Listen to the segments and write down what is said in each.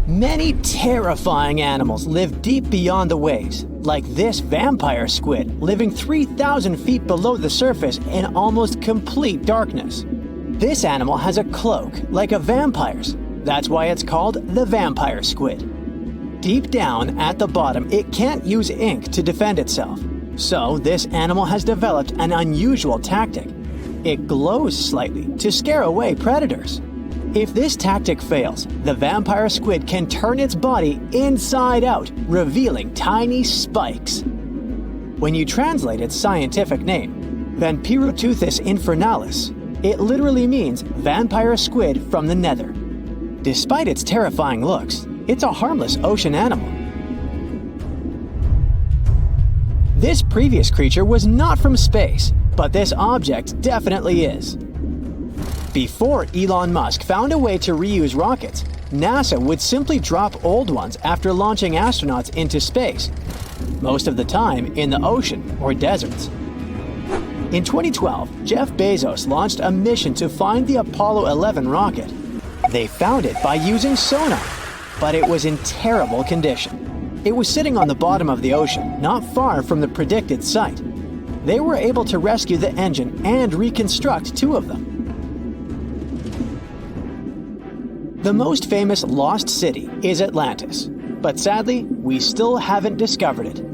Many terrifying animals live deep beyond the waves, like this vampire squid living 3,000 feet below the surface in almost complete darkness. This animal has a cloak, like a vampire's. That's why it's called the vampire squid. Deep down at the bottom, it can't use ink to defend itself. So this animal has developed an unusual tactic. It glows slightly to scare away predators. If this tactic fails, the vampire squid can turn its body inside out, revealing tiny spikes. When you translate its scientific name, Vampiroteuthis infernalis, it literally means vampire squid from the nether. Despite its terrifying looks, it's a harmless ocean animal. This previous creature was not from space, but this object definitely is. Before Elon Musk found a way to reuse rockets, NASA would simply drop old ones after launching astronauts into space, most of the time in the ocean or deserts. In 2012, Jeff Bezos launched a mission to find the Apollo 11 rocket. They found it by using sonar, but it was in terrible condition. It was sitting on the bottom of the ocean, not far from the predicted site. They were able to rescue the engine and reconstruct 2 of them. The most famous lost city is Atlantis, but sadly, we still haven't discovered it.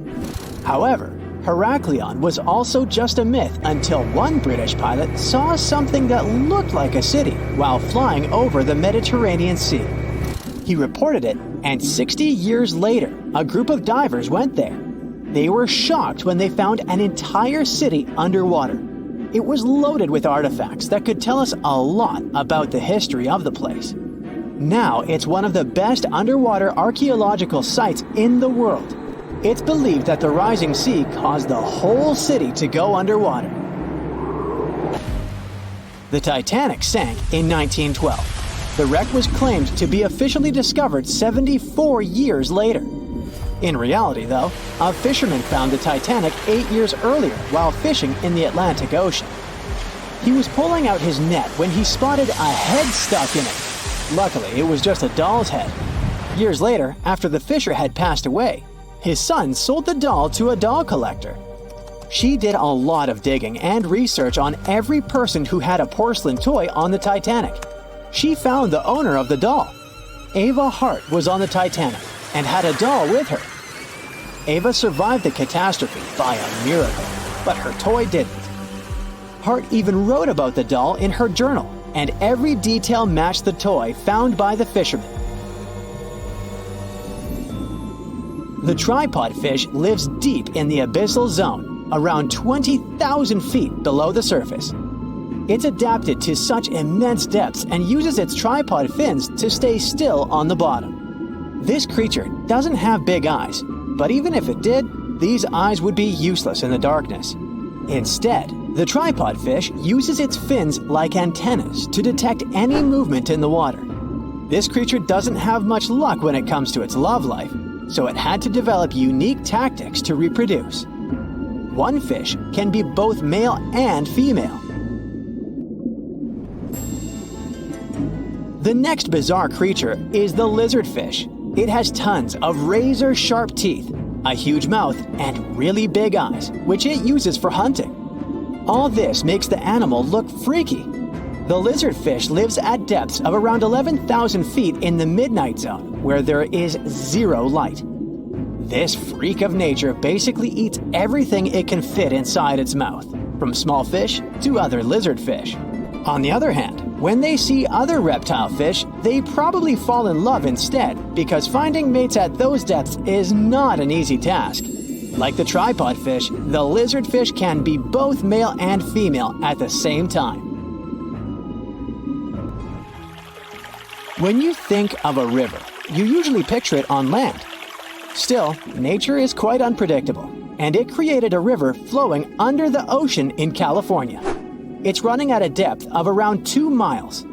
However, Heraklion was also just a myth until one British pilot saw something that looked like a city while flying over the Mediterranean Sea. He reported it, and 60 years later, a group of divers went there. They were shocked when they found an entire city underwater. It was loaded with artifacts that could tell us a lot about the history of the place. Now it's one of the best underwater archaeological sites in the world. It's believed that the rising sea caused the whole city to go underwater. The Titanic sank in 1912. The wreck was claimed to be officially discovered 74 years later. In reality, though, a fisherman found the Titanic 8 years earlier while fishing in the Atlantic Ocean. He was pulling out his net when he spotted a head stuck in it. Luckily, it was just a doll's head. Years later, after the fisher had passed away, his son sold the doll to a doll collector. She did a lot of digging and research on every person who had a porcelain toy on the Titanic. She found the owner of the doll. Ava Hart was on the Titanic and had a doll with her. Ava survived the catastrophe by a miracle, but her toy didn't. Hart even wrote about the doll in her journal, and every detail matched the toy found by the fisherman. The tripod fish lives deep in the abyssal zone, around 20,000 feet below the surface. It's adapted to such immense depths and uses its tripod fins to stay still on the bottom. This creature doesn't have big eyes, but even if it did, these eyes would be useless in the darkness. Instead, the tripod fish uses its fins like antennas to detect any movement in the water. This creature doesn't have much luck when it comes to its love life, so it had to develop unique tactics to reproduce. One fish can be both male and female. The next bizarre creature is the lizardfish. It has tons of razor-sharp teeth, a huge mouth, and really big eyes, which it uses for hunting. All this makes the animal look freaky. The lizardfish lives at depths of around 11,000 feet in the midnight zone, where there is zero light. This freak of nature basically eats everything it can fit inside its mouth, from small fish to other lizardfish. On the other hand, when they see other reptile fish, they probably fall in love instead, because finding mates at those depths is not an easy task. Like the tripod fish, the lizardfish can be both male and female at the same time. When you think of a river, you usually picture it on land. Still, nature is quite unpredictable, and it created a river flowing under the ocean in California. It's running at a depth of around 2 miles.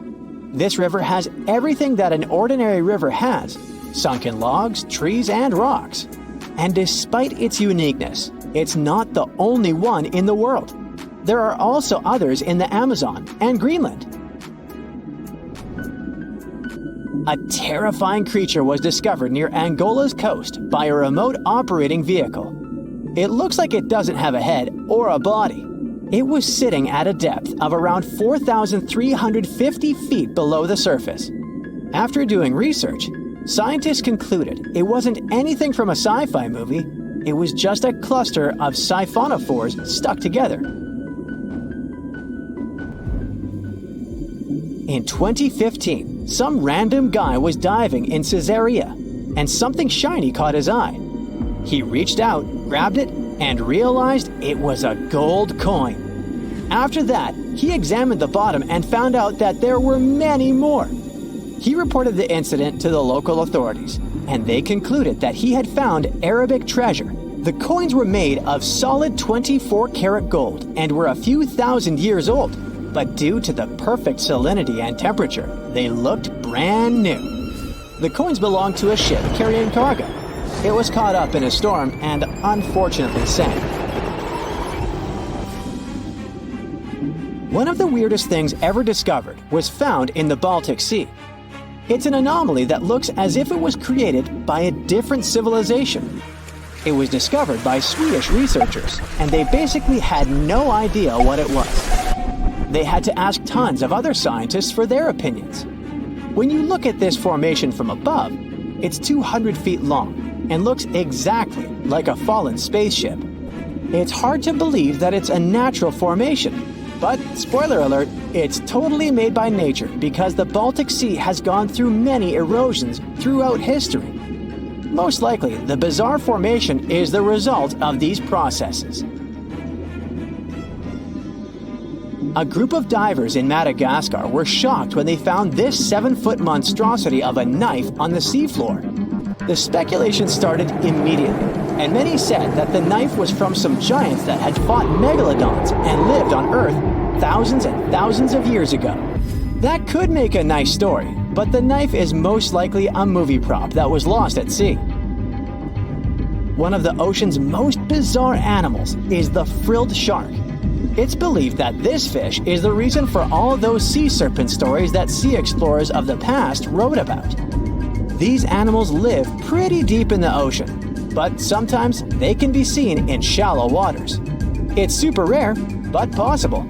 This river has everything that an ordinary river has: sunken logs, trees, and rocks. And despite its uniqueness, it's not the only one in the world. There are also others in the Amazon and Greenland. a terrifying creature was discovered near Angola's coast by a remote operating vehicle. It looks like it doesn't have a head or a body. It was sitting at a depth of around 4,350 feet below the surface. After doing research, scientists concluded it wasn't anything from a sci-fi movie, it was just a cluster of siphonophores stuck together. In 2015, some random guy was diving in Caesarea, and something shiny caught his eye. He reached out, grabbed it, and realized it was a gold coin. After that, he examined the bottom and found out that there were many more. He reported the incident to the local authorities, and they concluded that he had found Arabic treasure. The coins were made of solid 24-karat gold and were a few thousand years old, but due to the perfect salinity and temperature, they looked brand new. The coins belonged to a ship carrying cargo. It was caught up in a storm and unfortunately sank. One of the weirdest things ever discovered was found in the Baltic Sea. It's an anomaly that looks as if it was created by a different civilization. It was discovered by Swedish researchers, and they basically had no idea what it was. They had to ask tons of other scientists for their opinions. When you look at this formation from above, it's 200 feet long and looks exactly like a fallen spaceship. It's hard to believe that it's a natural formation, but spoiler alert, it's totally made by nature because the Baltic Sea has gone through many erosions throughout history. Most likely, the bizarre formation is the result of these processes. A group of divers in Madagascar were shocked when they found this 7-foot monstrosity of a knife on the seafloor. The speculation started immediately, and many said that the knife was from some giants that had fought megalodons and lived on Earth thousands and thousands of years ago. That could make a nice story, but the knife is most likely a movie prop that was lost at sea. One of the ocean's most bizarre animals is the frilled shark. It's believed that this fish is the reason for all those sea serpent stories that sea explorers of the past wrote about. These animals live pretty deep in the ocean, but sometimes they can be seen in shallow waters. It's super rare, but possible.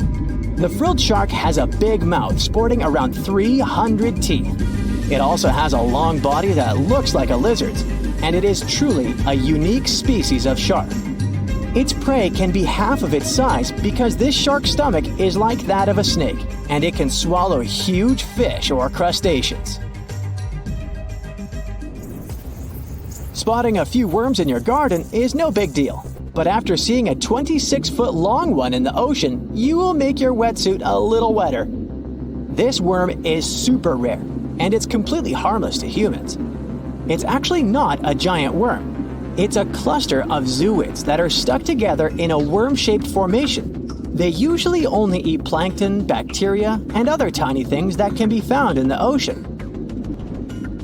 The frilled shark has a big mouth sporting around 300 teeth. It also has a long body that looks like a lizard's, and it is truly a unique species of shark. Its prey can be half of its size because this shark's stomach is like that of a snake, and it can swallow huge fish or crustaceans. Spotting a few worms in your garden is no big deal, but after seeing a 26-foot long one in the ocean, you will make your wetsuit a little wetter. This worm is super rare, and it's completely harmless to humans. It's actually not a giant worm. It's a cluster of zooids that are stuck together in a worm-shaped formation. They usually only eat plankton, bacteria, and other tiny things that can be found in the ocean.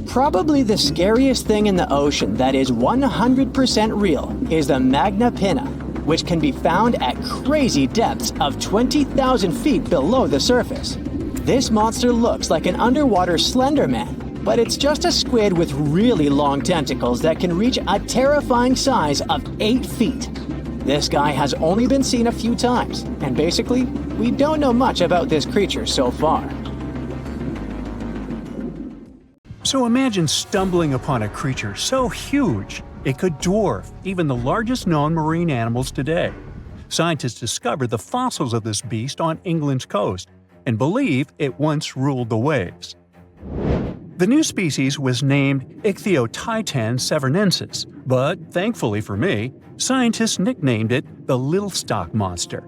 Probably the scariest thing in the ocean that is 100% real is the magna pinna, which can be found at crazy depths of 20,000 feet below the surface. This monster looks like an underwater Slender Man, but it's just a squid with really long tentacles that can reach a terrifying size of 8 feet. This guy has only been seen a few times, and basically, we don't know much about this creature so far. So imagine stumbling upon a creature so huge it could dwarf even the largest known marine animals today. Scientists discovered the fossils of this beast on England's coast and believe it once ruled the waves. The new species was named Ichthyotitan severnensis, but thankfully for me, scientists nicknamed it the Little Stock Monster.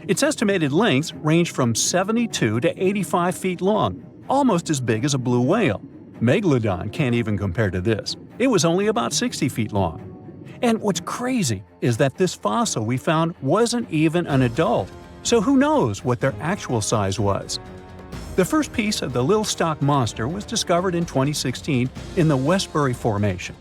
Its estimated lengths range from 72 to 85 feet long, almost as big as a blue whale. Megalodon can't even compare to this. It was only about 60 feet long. And what's crazy is that this fossil we found wasn't even an adult, so who knows what their actual size was. The first piece of the Little Stock Monster was discovered in 2016 in the Westbury Formation.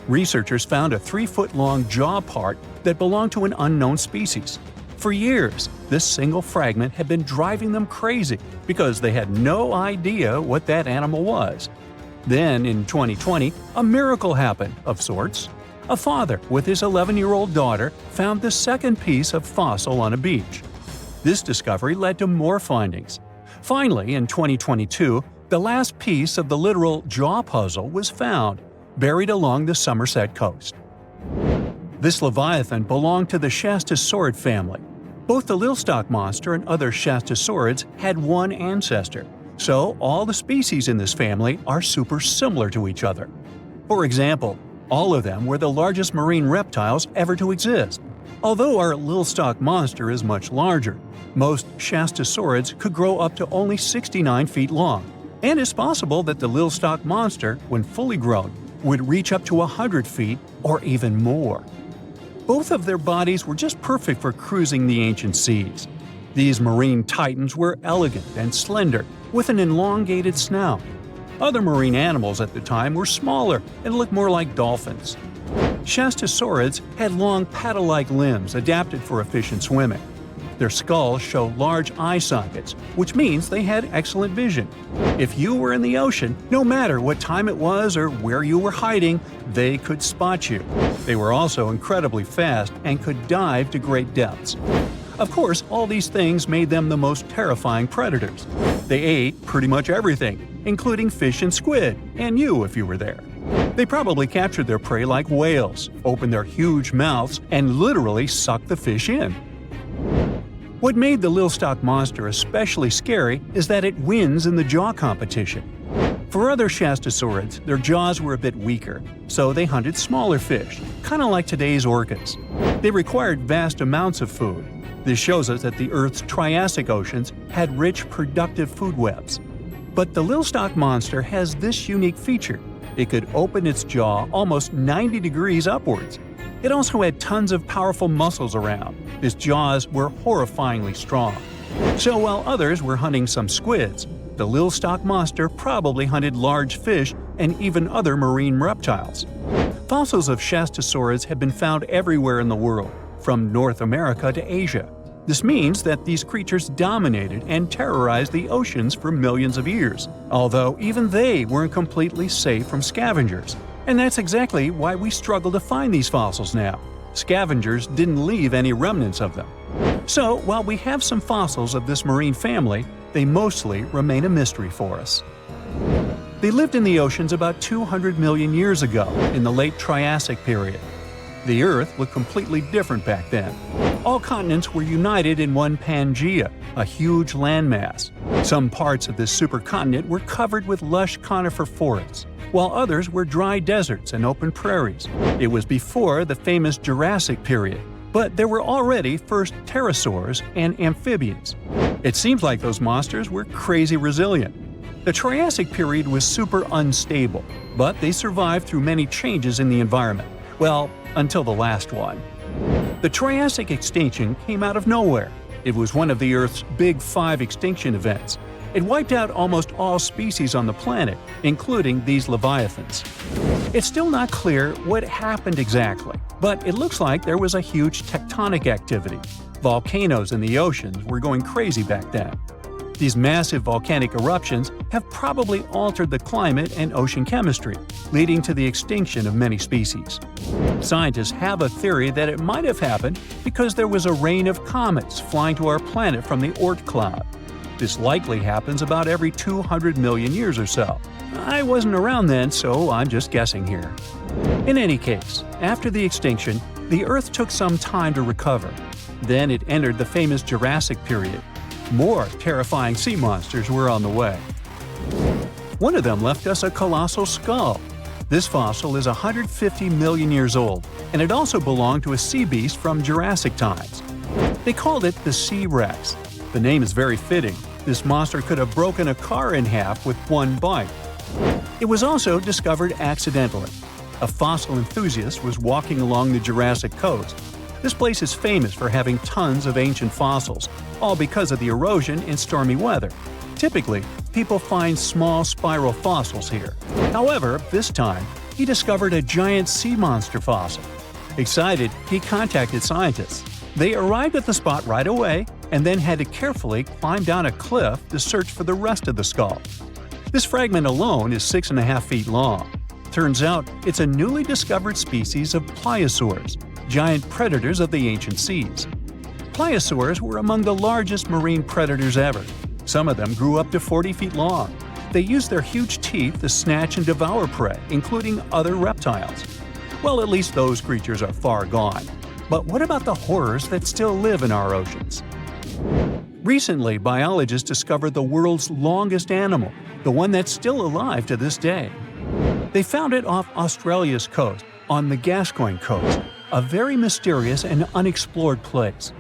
Researchers found a 3-foot-long jaw part that belonged to an unknown species. For years, this single fragment had been driving them crazy because they had no idea what that animal was. Then, in 2020, a miracle happened, of sorts. A father with his 11-year-old daughter found the second piece of fossil on a beach. This discovery led to more findings. Finally, in 2022, the last piece of the literal jaw puzzle was found, buried along the Somerset coast. This Leviathan belonged to the shastosaurid family. Both the Lilstock monster and other shastosaurids had one ancestor, so all the species in this family are super similar to each other. For example, all of them were the largest marine reptiles ever to exist. Although our Lilstock monster is much larger, most shastosaurids could grow up to only 69 feet long, and it's possible that the Lilstock monster, when fully grown, would reach up to 100 feet or even more. Both of their bodies were just perfect for cruising the ancient seas. These marine titans were elegant and slender, with an elongated snout. Other marine animals at the time were smaller and looked more like dolphins. Shastosaurids had long paddle-like limbs adapted for efficient swimming. Their skulls show large eye sockets, which means they had excellent vision. If you were in the ocean, no matter what time it was or where you were hiding, they could spot you. They were also incredibly fast and could dive to great depths. Of course, all these things made them the most terrifying predators. They ate pretty much everything, including fish and squid, and you if you were there. They probably captured their prey like whales, opened their huge mouths, and literally sucked the fish in. What made the Lilstock monster especially scary is that it wins in the jaw competition. For other shastosaurids, their jaws were a bit weaker, so they hunted smaller fish, kind of like today's orcas. They required vast amounts of food. This shows us that the Earth's Triassic oceans had rich, productive food webs. But the Lilstock monster has this unique feature. It could open its jaw almost 90 degrees upwards. It also had tons of powerful muscles around. Its jaws were horrifyingly strong. So while others were hunting some squids, the Lilstock monster probably hunted large fish and even other marine reptiles. Fossils of shastosaurids have been found everywhere in the world, from North America to Asia. This means that these creatures dominated and terrorized the oceans for millions of years, although even they weren't completely safe from scavengers. And that's exactly why we struggle to find these fossils now. Scavengers didn't leave any remnants of them. So, while we have some fossils of this marine family, they mostly remain a mystery for us. They lived in the oceans about 200 million years ago, in the late Triassic period. The Earth looked completely different back then. All continents were united in one Pangaea, a huge landmass. Some parts of this supercontinent were covered with lush conifer forests, while others were dry deserts and open prairies. It was before the famous Jurassic period, but there were already first pterosaurs and amphibians. It seems like those monsters were crazy resilient. The Triassic period was super unstable, but they survived through many changes in the environment. Well, until the last one. The Triassic extinction came out of nowhere. It was one of the Earth's big 5 extinction events. It wiped out almost all species on the planet, including these leviathans. It's still not clear what happened exactly, but it looks like there was a huge tectonic activity. Volcanoes in the oceans were going crazy back then. These massive volcanic eruptions have probably altered the climate and ocean chemistry, leading to the extinction of many species. Scientists have a theory that it might have happened because there was a rain of comets flying to our planet from the Oort cloud. This likely happens about every 200 million years or so. I wasn't around then, so I'm just guessing here. In any case, after the extinction, the Earth took some time to recover. Then it entered the famous Jurassic period. More terrifying sea monsters were on the way. One of them left us a colossal skull. This fossil is 150 million years old, and it also belonged to a sea beast from Jurassic times. They called it the Sea Rex. The name is very fitting. This monster could have broken a car in half with one bite. It was also discovered accidentally. A fossil enthusiast was walking along the Jurassic coast. This place is famous for having tons of ancient fossils, all because of the erosion in stormy weather. Typically, people find small spiral fossils here. However, this time, he discovered a giant sea monster fossil. Excited, he contacted scientists. They arrived at the spot right away and then had to carefully climb down a cliff to search for the rest of the skull. This fragment alone is 6.5 feet long. Turns out it's a newly discovered species of pliosaurs, giant predators of the ancient seas. Pliosaurs were among the largest marine predators ever. Some of them grew up to 40 feet long. They used their huge teeth to snatch and devour prey, including other reptiles. Well, at least those creatures are far gone. But what about the horrors that still live in our oceans? Recently, biologists discovered the world's longest animal, the one that's still alive to this day. They found it off Australia's coast, on the Gascoyne coast, a very mysterious and unexplored place.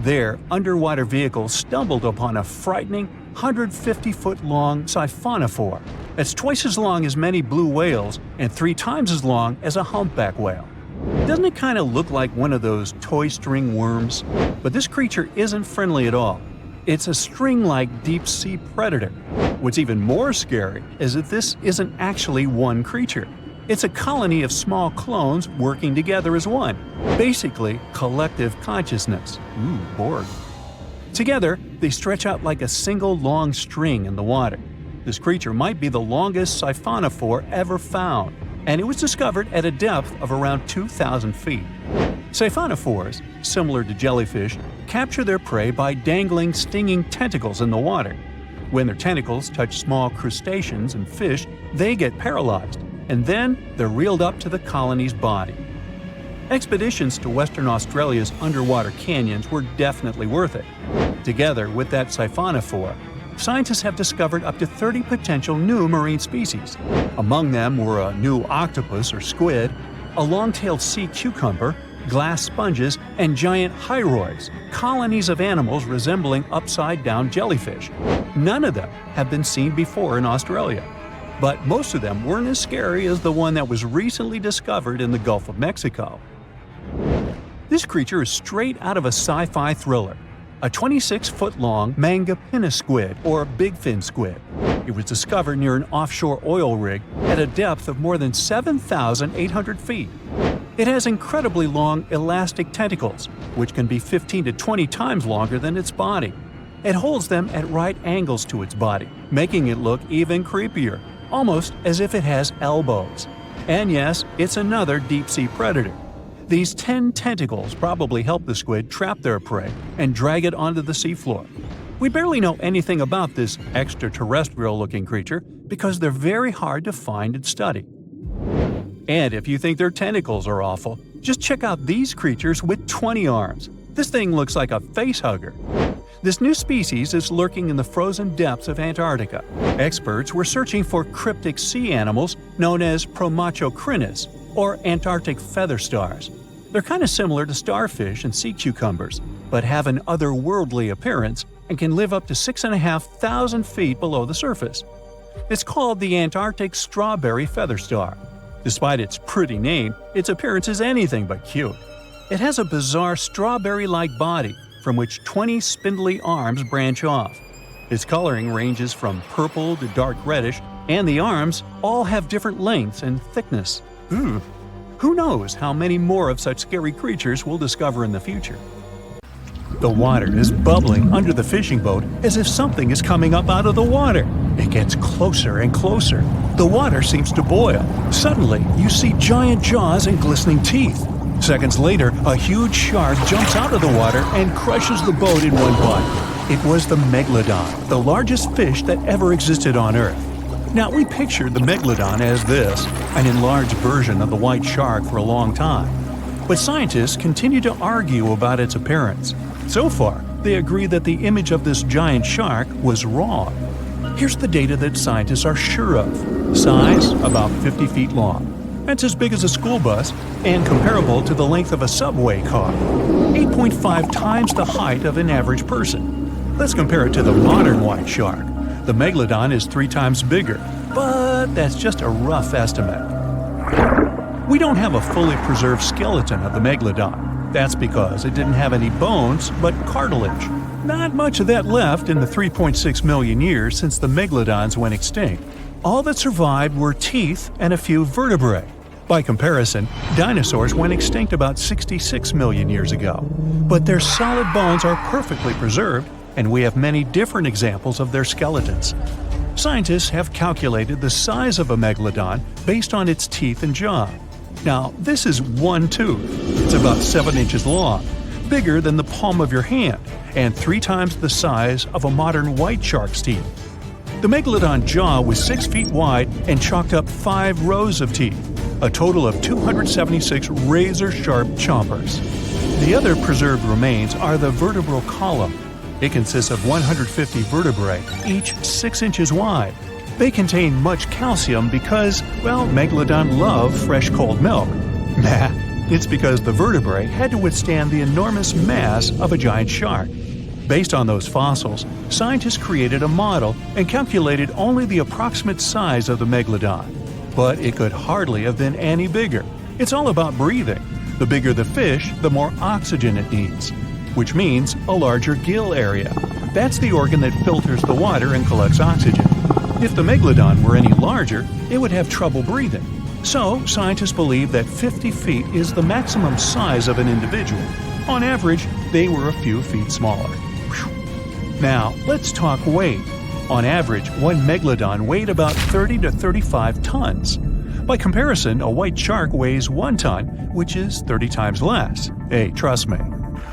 There, underwater vehicles stumbled upon a frightening 150-foot-long siphonophore that's twice as long as many blue whales and 3 times as long as a humpback whale. Doesn't it kind of look like one of those toy string worms? But this creature isn't friendly at all. It's a string-like deep-sea predator. What's even more scary is that this isn't actually one creature. It's a colony of small clones working together as one. Basically, collective consciousness. Ooh, Borg. Together, they stretch out like a single long string in the water. This creature might be the longest siphonophore ever found, and it was discovered at a depth of around 2,000 feet. Siphonophores, similar to jellyfish, capture their prey by dangling stinging tentacles in the water. When their tentacles touch small crustaceans and fish, they get paralyzed, and then they're reeled up to the colony's body. Expeditions to Western Australia's underwater canyons were definitely worth it. Together with that siphonophore, scientists have discovered up to 30 potential new marine species. Among them were a new octopus or squid, a long-tailed sea cucumber, glass sponges, and giant hyroids, colonies of animals resembling upside-down jellyfish. None of them have been seen before in Australia. But most of them weren't as scary as the one that was recently discovered in the Gulf of Mexico. This creature is straight out of a sci-fi thriller, a 26-foot-long mangapinna squid or bigfin squid. It was discovered near an offshore oil rig at a depth of more than 7,800 feet. It has incredibly long elastic tentacles, which can be 15 to 20 times longer than its body. It holds them at right angles to its body, making it look even creepier, almost as if it has elbows. And yes, it's another deep-sea predator. These 10 tentacles probably help the squid trap their prey and drag it onto the seafloor. We barely know anything about this extraterrestrial-looking creature because they're very hard to find and study. And if you think their tentacles are awful, just check out these creatures with 20 arms. This thing looks like a facehugger. This new species is lurking in the frozen depths of Antarctica. Experts were searching for cryptic sea animals known as Promachocrinus, or Antarctic feather stars. They're kind of similar to starfish and sea cucumbers, but have an otherworldly appearance and can live up to 6,500 feet below the surface. It's called the Antarctic strawberry feather star. Despite its pretty name, its appearance is anything but cute. It has a bizarre strawberry-like body from which 20 spindly arms branch off. Its coloring ranges from purple to dark reddish, and the arms all have different lengths and thickness. Who knows how many more of such scary creatures we'll discover in the future? The water is bubbling under the fishing boat as if something is coming up out of the water. It gets closer and closer. The water seems to boil. Suddenly, you see giant jaws and glistening teeth. Seconds later, a huge shark jumps out of the water and crushes the boat in one bite. It was the megalodon, the largest fish that ever existed on Earth. Now, we pictured the megalodon as this, an enlarged version of the white shark for a long time. But scientists continue to argue about its appearance. So far, they agree that the image of this giant shark was wrong. Here's the data that scientists are sure of. Size, about 50 feet long. That's as big as a school bus and comparable to the length of a subway car. 8.5 times the height of an average person. Let's compare it to the modern white shark. The megalodon is 3 times bigger, but that's just a rough estimate. We don't have a fully preserved skeleton of the megalodon. That's because it didn't have any bones, but cartilage. Not much of that left in the 3.6 million years since the megalodons went extinct. All that survived were teeth and a few vertebrae. By comparison, dinosaurs went extinct about 66 million years ago. But their solid bones are perfectly preserved, and we have many different examples of their skeletons. Scientists have calculated the size of a megalodon based on its teeth and jaw. Now, this is one tooth. It's about 7 inches long, bigger than the palm of your hand, and 3 times the size of a modern white shark's teeth. The megalodon jaw was 6 feet wide and chalked up 5 rows of teeth, a total of 276 razor-sharp chompers. The other preserved remains are the vertebral column. It consists of 150 vertebrae, each 6 inches wide. They contain much calcium because, well, megalodon love fresh cold milk. Nah, it's because the vertebrae had to withstand the enormous mass of a giant shark. Based on those fossils, scientists created a model and calculated only the approximate size of the megalodon. But it could hardly have been any bigger. It's all about breathing. The bigger the fish, the more oxygen it needs, which means a larger gill area. That's the organ that filters the water and collects oxygen. If the megalodon were any larger, it would have trouble breathing. So, scientists believe that 50 feet is the maximum size of an individual. On average, they were a few feet smaller. Whew. Now, let's talk weight. On average, one megalodon weighed about 30 to 35 tons. By comparison, a white shark weighs 1 ton, which is 30 times less. Hey, trust me.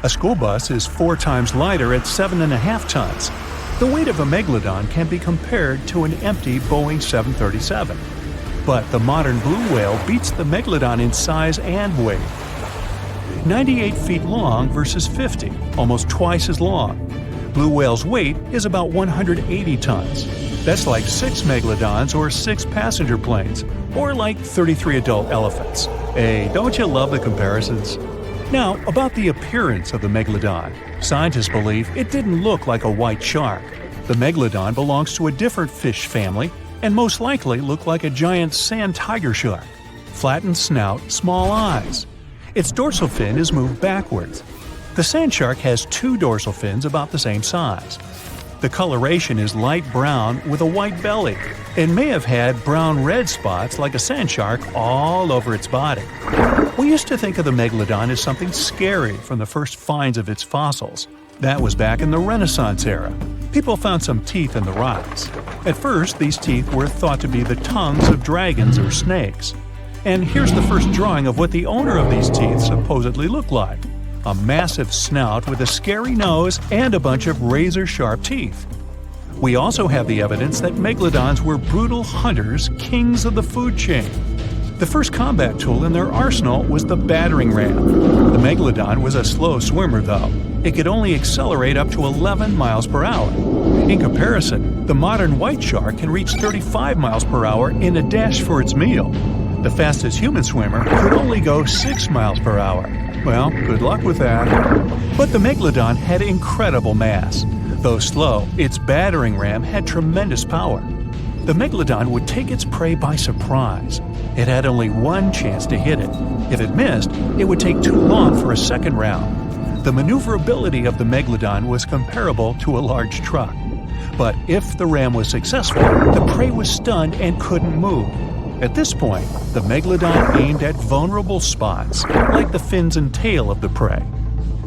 A school bus is 4 times lighter at 7.5 tons. The weight of a megalodon can be compared to an empty Boeing 737. But the modern blue whale beats the megalodon in size and weight. 98 feet long versus 50, almost twice as long. Blue whale's weight is about 180 tons. That's like 6 megalodons or 6 passenger planes, or like 33 adult elephants. Hey, don't you love the comparisons? Now, about the appearance of the megalodon. Scientists believe it didn't look like a white shark. The megalodon belongs to a different fish family and most likely looked like a giant sand tiger shark. Flattened snout, small eyes. Its dorsal fin is moved backwards. The sand shark has 2 dorsal fins about the same size. The coloration is light brown with a white belly and may have had brown-red spots like a sand shark all over its body. We used to think of the megalodon as something scary from the first finds of its fossils. That was back in the Renaissance era. People found some teeth in the rocks. At first, these teeth were thought to be the tongues of dragons or snakes. And here's the first drawing of what the owner of these teeth supposedly looked like. A massive snout with a scary nose and a bunch of razor-sharp teeth. We also have the evidence that megalodons were brutal hunters, kings of the food chain. The first combat tool in their arsenal was the battering ram. The megalodon was a slow swimmer, though. It could only accelerate up to 11 miles per hour. In comparison, the modern white shark can reach 35 miles per hour in a dash for its meal. The fastest human swimmer could only go 6 miles per hour. Well, good luck with that. But the megalodon had incredible mass. Though slow, its battering ram had tremendous power. The megalodon would take its prey by surprise. It had only one chance to hit it. If it missed, it would take too long for a second round. The maneuverability of the megalodon was comparable to a large truck. But if the ram was successful, the prey was stunned and couldn't move. At this point, the megalodon aimed at vulnerable spots, like the fins and tail of the prey.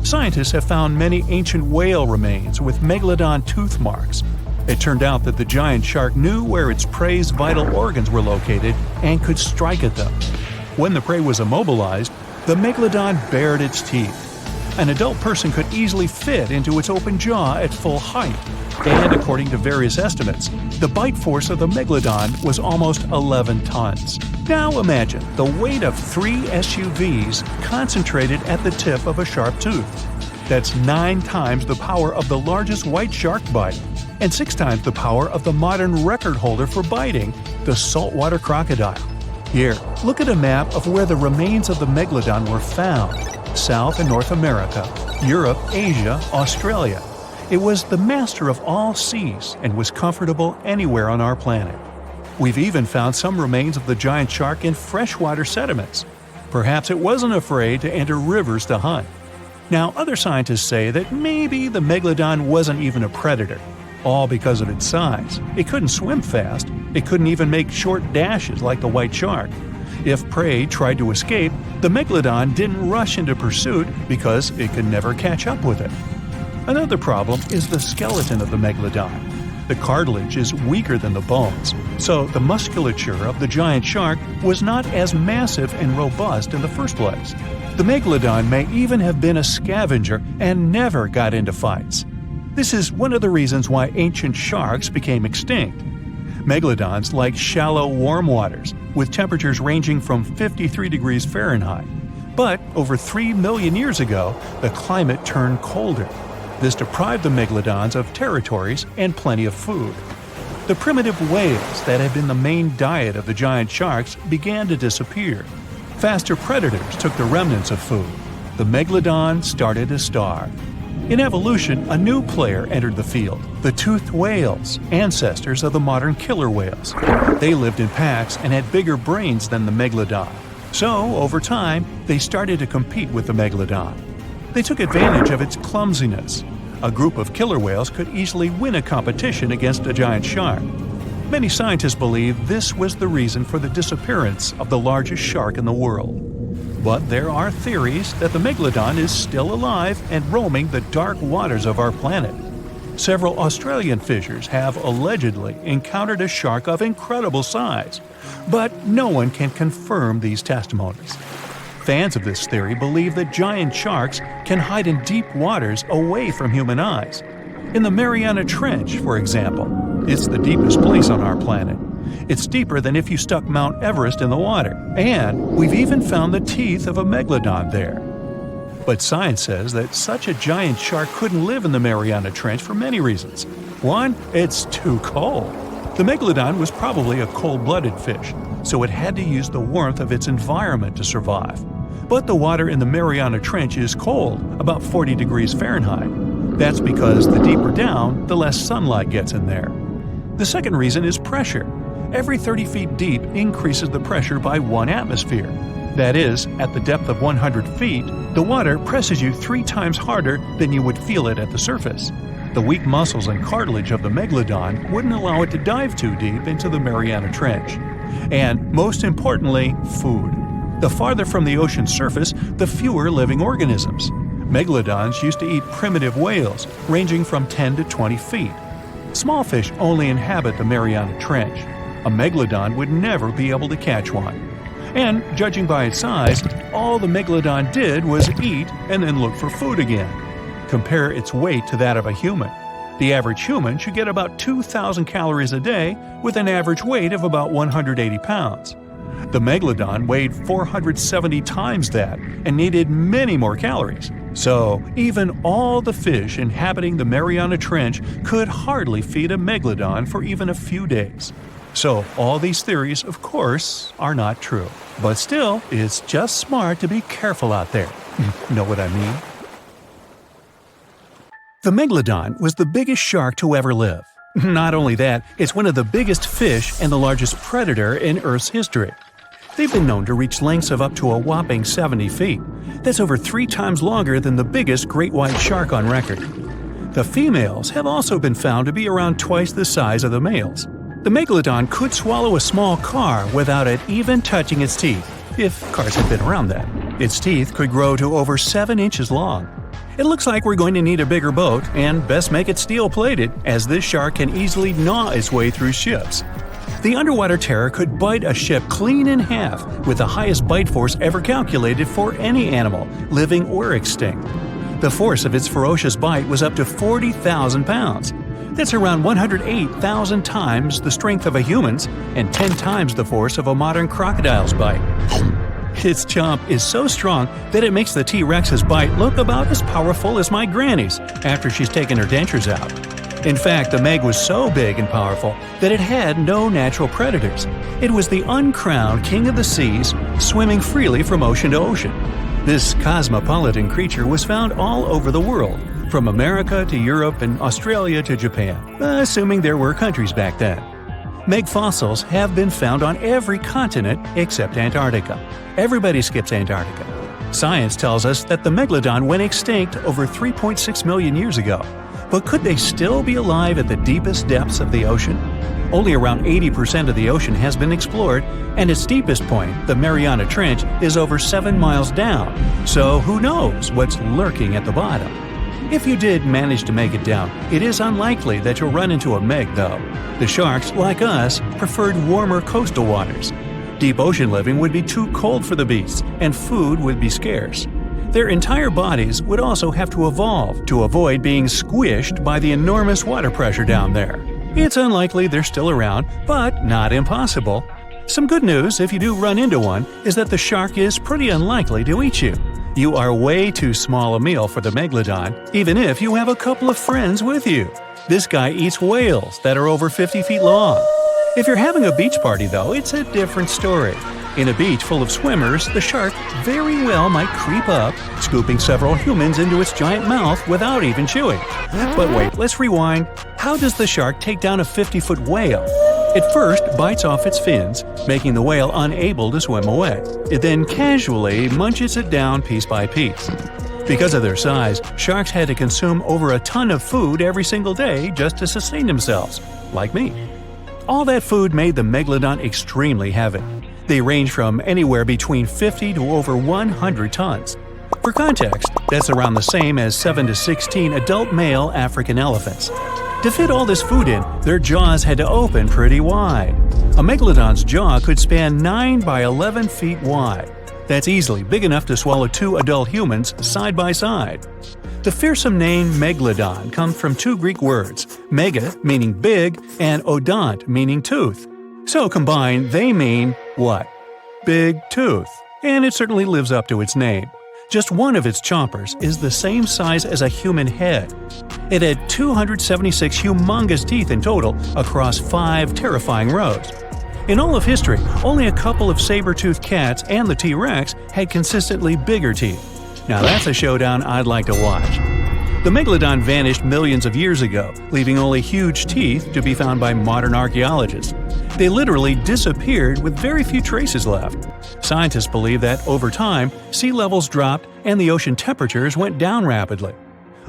Scientists have found many ancient whale remains with megalodon tooth marks. It turned out that the giant shark knew where its prey's vital organs were located and could strike at them. When the prey was immobilized, the megalodon bared its teeth. An adult person could easily fit into its open jaw at full height. And according to various estimates, the bite force of the megalodon was almost 11 tons. Now imagine the weight of 3 SUVs concentrated at the tip of a sharp tooth. That's 9 times the power of the largest white shark bite, and 6 times the power of the modern record holder for biting, the saltwater crocodile. Here, look at a map of where the remains of the megalodon were found. South and North America, Europe, Asia, Australia. It was the master of all seas and was comfortable anywhere on our planet. We've even found some remains of the giant shark in freshwater sediments. Perhaps it wasn't afraid to enter rivers to hunt. Now, other scientists say that maybe the megalodon wasn't even a predator, all because of its size. It couldn't swim fast. It couldn't even make short dashes like the white shark. If prey tried to escape, the megalodon didn't rush into pursuit because it could never catch up with it. Another problem is the skeleton of the megalodon. The cartilage is weaker than the bones, so the musculature of the giant shark was not as massive and robust in the first place. The megalodon may even have been a scavenger and never got into fights. This is one of the reasons why ancient sharks became extinct. Megalodons like shallow, warm waters, with temperatures ranging from 53 degrees Fahrenheit. But over 3 million years ago, the climate turned colder. This deprived the megalodons of territories and plenty of food. The primitive whales that had been the main diet of the giant sharks began to disappear. Faster predators took the remnants of food. The megalodon started to starve. In evolution, a new player entered the field, the toothed whales, ancestors of the modern killer whales. They lived in packs and had bigger brains than the megalodon. So, over time, they started to compete with the megalodon. They took advantage of its clumsiness. A group of killer whales could easily win a competition against a giant shark. Many scientists believe this was the reason for the disappearance of the largest shark in the world. But there are theories that the megalodon is still alive and roaming the dark waters of our planet. Several Australian fishers have allegedly encountered a shark of incredible size, but no one can confirm these testimonies. Fans of this theory believe that giant sharks can hide in deep waters away from human eyes. In the Mariana Trench, for example, it's the deepest place on our planet. It's deeper than if you stuck Mount Everest in the water, and we've even found the teeth of a megalodon there. But science says that such a giant shark couldn't live in the Mariana Trench for many reasons. One, it's too cold. The megalodon was probably a cold-blooded fish, so it had to use the warmth of its environment to survive. But the water in the Mariana Trench is cold, about 40 degrees Fahrenheit. That's because the deeper down, the less sunlight gets in there. The second reason is pressure. Every 30 feet deep increases the pressure by 1 atmosphere. That is, at the depth of 100 feet, the water presses you 3 times harder than you would feel it at the surface. The weak muscles and cartilage of the megalodon wouldn't allow it to dive too deep into the Mariana Trench. And most importantly, food. The farther from the ocean's surface, the fewer living organisms. Megalodons used to eat primitive whales, ranging from 10 to 20 feet. Small fish only inhabit the Mariana Trench. A megalodon would never be able to catch one. And, judging by its size, all the megalodon did was eat and then look for food again. Compare its weight to that of a human. The average human should get about 2,000 calories a day with an average weight of about 180 pounds. The megalodon weighed 470 times that and needed many more calories. So, even all the fish inhabiting the Mariana Trench could hardly feed a megalodon for even a few days. So, all these theories, of course, are not true. But still, it's just smart to be careful out there. Know what I mean? The megalodon was the biggest shark to ever live. Not only that, it's one of the biggest fish and the largest predator in Earth's history. They've been known to reach lengths of up to a whopping 70 feet. That's over 3 times longer than the biggest great white shark on record. The females have also been found to be around twice the size of the males. The megalodon could swallow a small car without it even touching its teeth, if cars had been around then. Its teeth could grow to over 7 inches long. It looks like we're going to need a bigger boat, and best make it steel-plated, as this shark can easily gnaw its way through ships. The underwater terror could bite a ship clean in half, with the highest bite force ever calculated for any animal, living or extinct. The force of its ferocious bite was up to 40,000 pounds. That's around 108,000 times the strength of a human's and 10 times the force of a modern crocodile's bite. Its chomp is so strong that it makes the T-Rex's bite look about as powerful as my granny's after she's taken her dentures out. In fact, the Meg was so big and powerful that it had no natural predators. It was the uncrowned king of the seas, swimming freely from ocean to ocean. This cosmopolitan creature was found all over the world, from America to Europe and Australia to Japan, assuming there were countries back then. Meg fossils have been found on every continent except Antarctica. Everybody skips Antarctica. Science tells us that the megalodon went extinct over 3.6 million years ago. But could they still be alive at the deepest depths of the ocean? Only around 80% of the ocean has been explored, and its deepest point, the Mariana Trench, is over 7 miles down. So who knows what's lurking at the bottom? If you did manage to make it down, it is unlikely that you'll run into a meg, though. The sharks, like us, preferred warmer coastal waters. Deep ocean living would be too cold for the beasts, and food would be scarce. Their entire bodies would also have to evolve to avoid being squished by the enormous water pressure down there. It's unlikely they're still around, but not impossible. Some good news, if you do run into one, is that the shark is pretty unlikely to eat you. You are way too small a meal for the megalodon, even if you have a couple of friends with you. This guy eats whales that are over 50 feet long. If you're having a beach party, though, it's a different story. In a beach full of swimmers, the shark very well might creep up, scooping several humans into its giant mouth without even chewing. But wait, let's rewind. How does the shark take down a 50-foot whale? It first bites off its fins, making the whale unable to swim away. It then casually munches it down piece by piece. Because of their size, sharks had to consume over a ton of food every single day just to sustain themselves, like me. All that food made the megalodon extremely heavy. They range from anywhere between 50 to over 100 tons. For context, that's around the same as 7 to 16 adult male African elephants. To fit all this food in, their jaws had to open pretty wide. A megalodon's jaw could span 9 by 11 feet wide. That's easily big enough to swallow 2 adult humans side by side. The fearsome name megalodon comes from 2 Greek words, mega meaning big and odont meaning tooth. So combined, they mean what? Big tooth. And it certainly lives up to its name. Just one of its chompers is the same size as a human head. It had 276 humongous teeth in total across 5 terrifying rows. In all of history, only a couple of saber-toothed cats and the T-Rex had consistently bigger teeth. Now that's a showdown I'd like to watch. The megalodon vanished millions of years ago, leaving only huge teeth to be found by modern archaeologists. They literally disappeared with very few traces left. Scientists believe that over time, sea levels dropped and the ocean temperatures went down rapidly.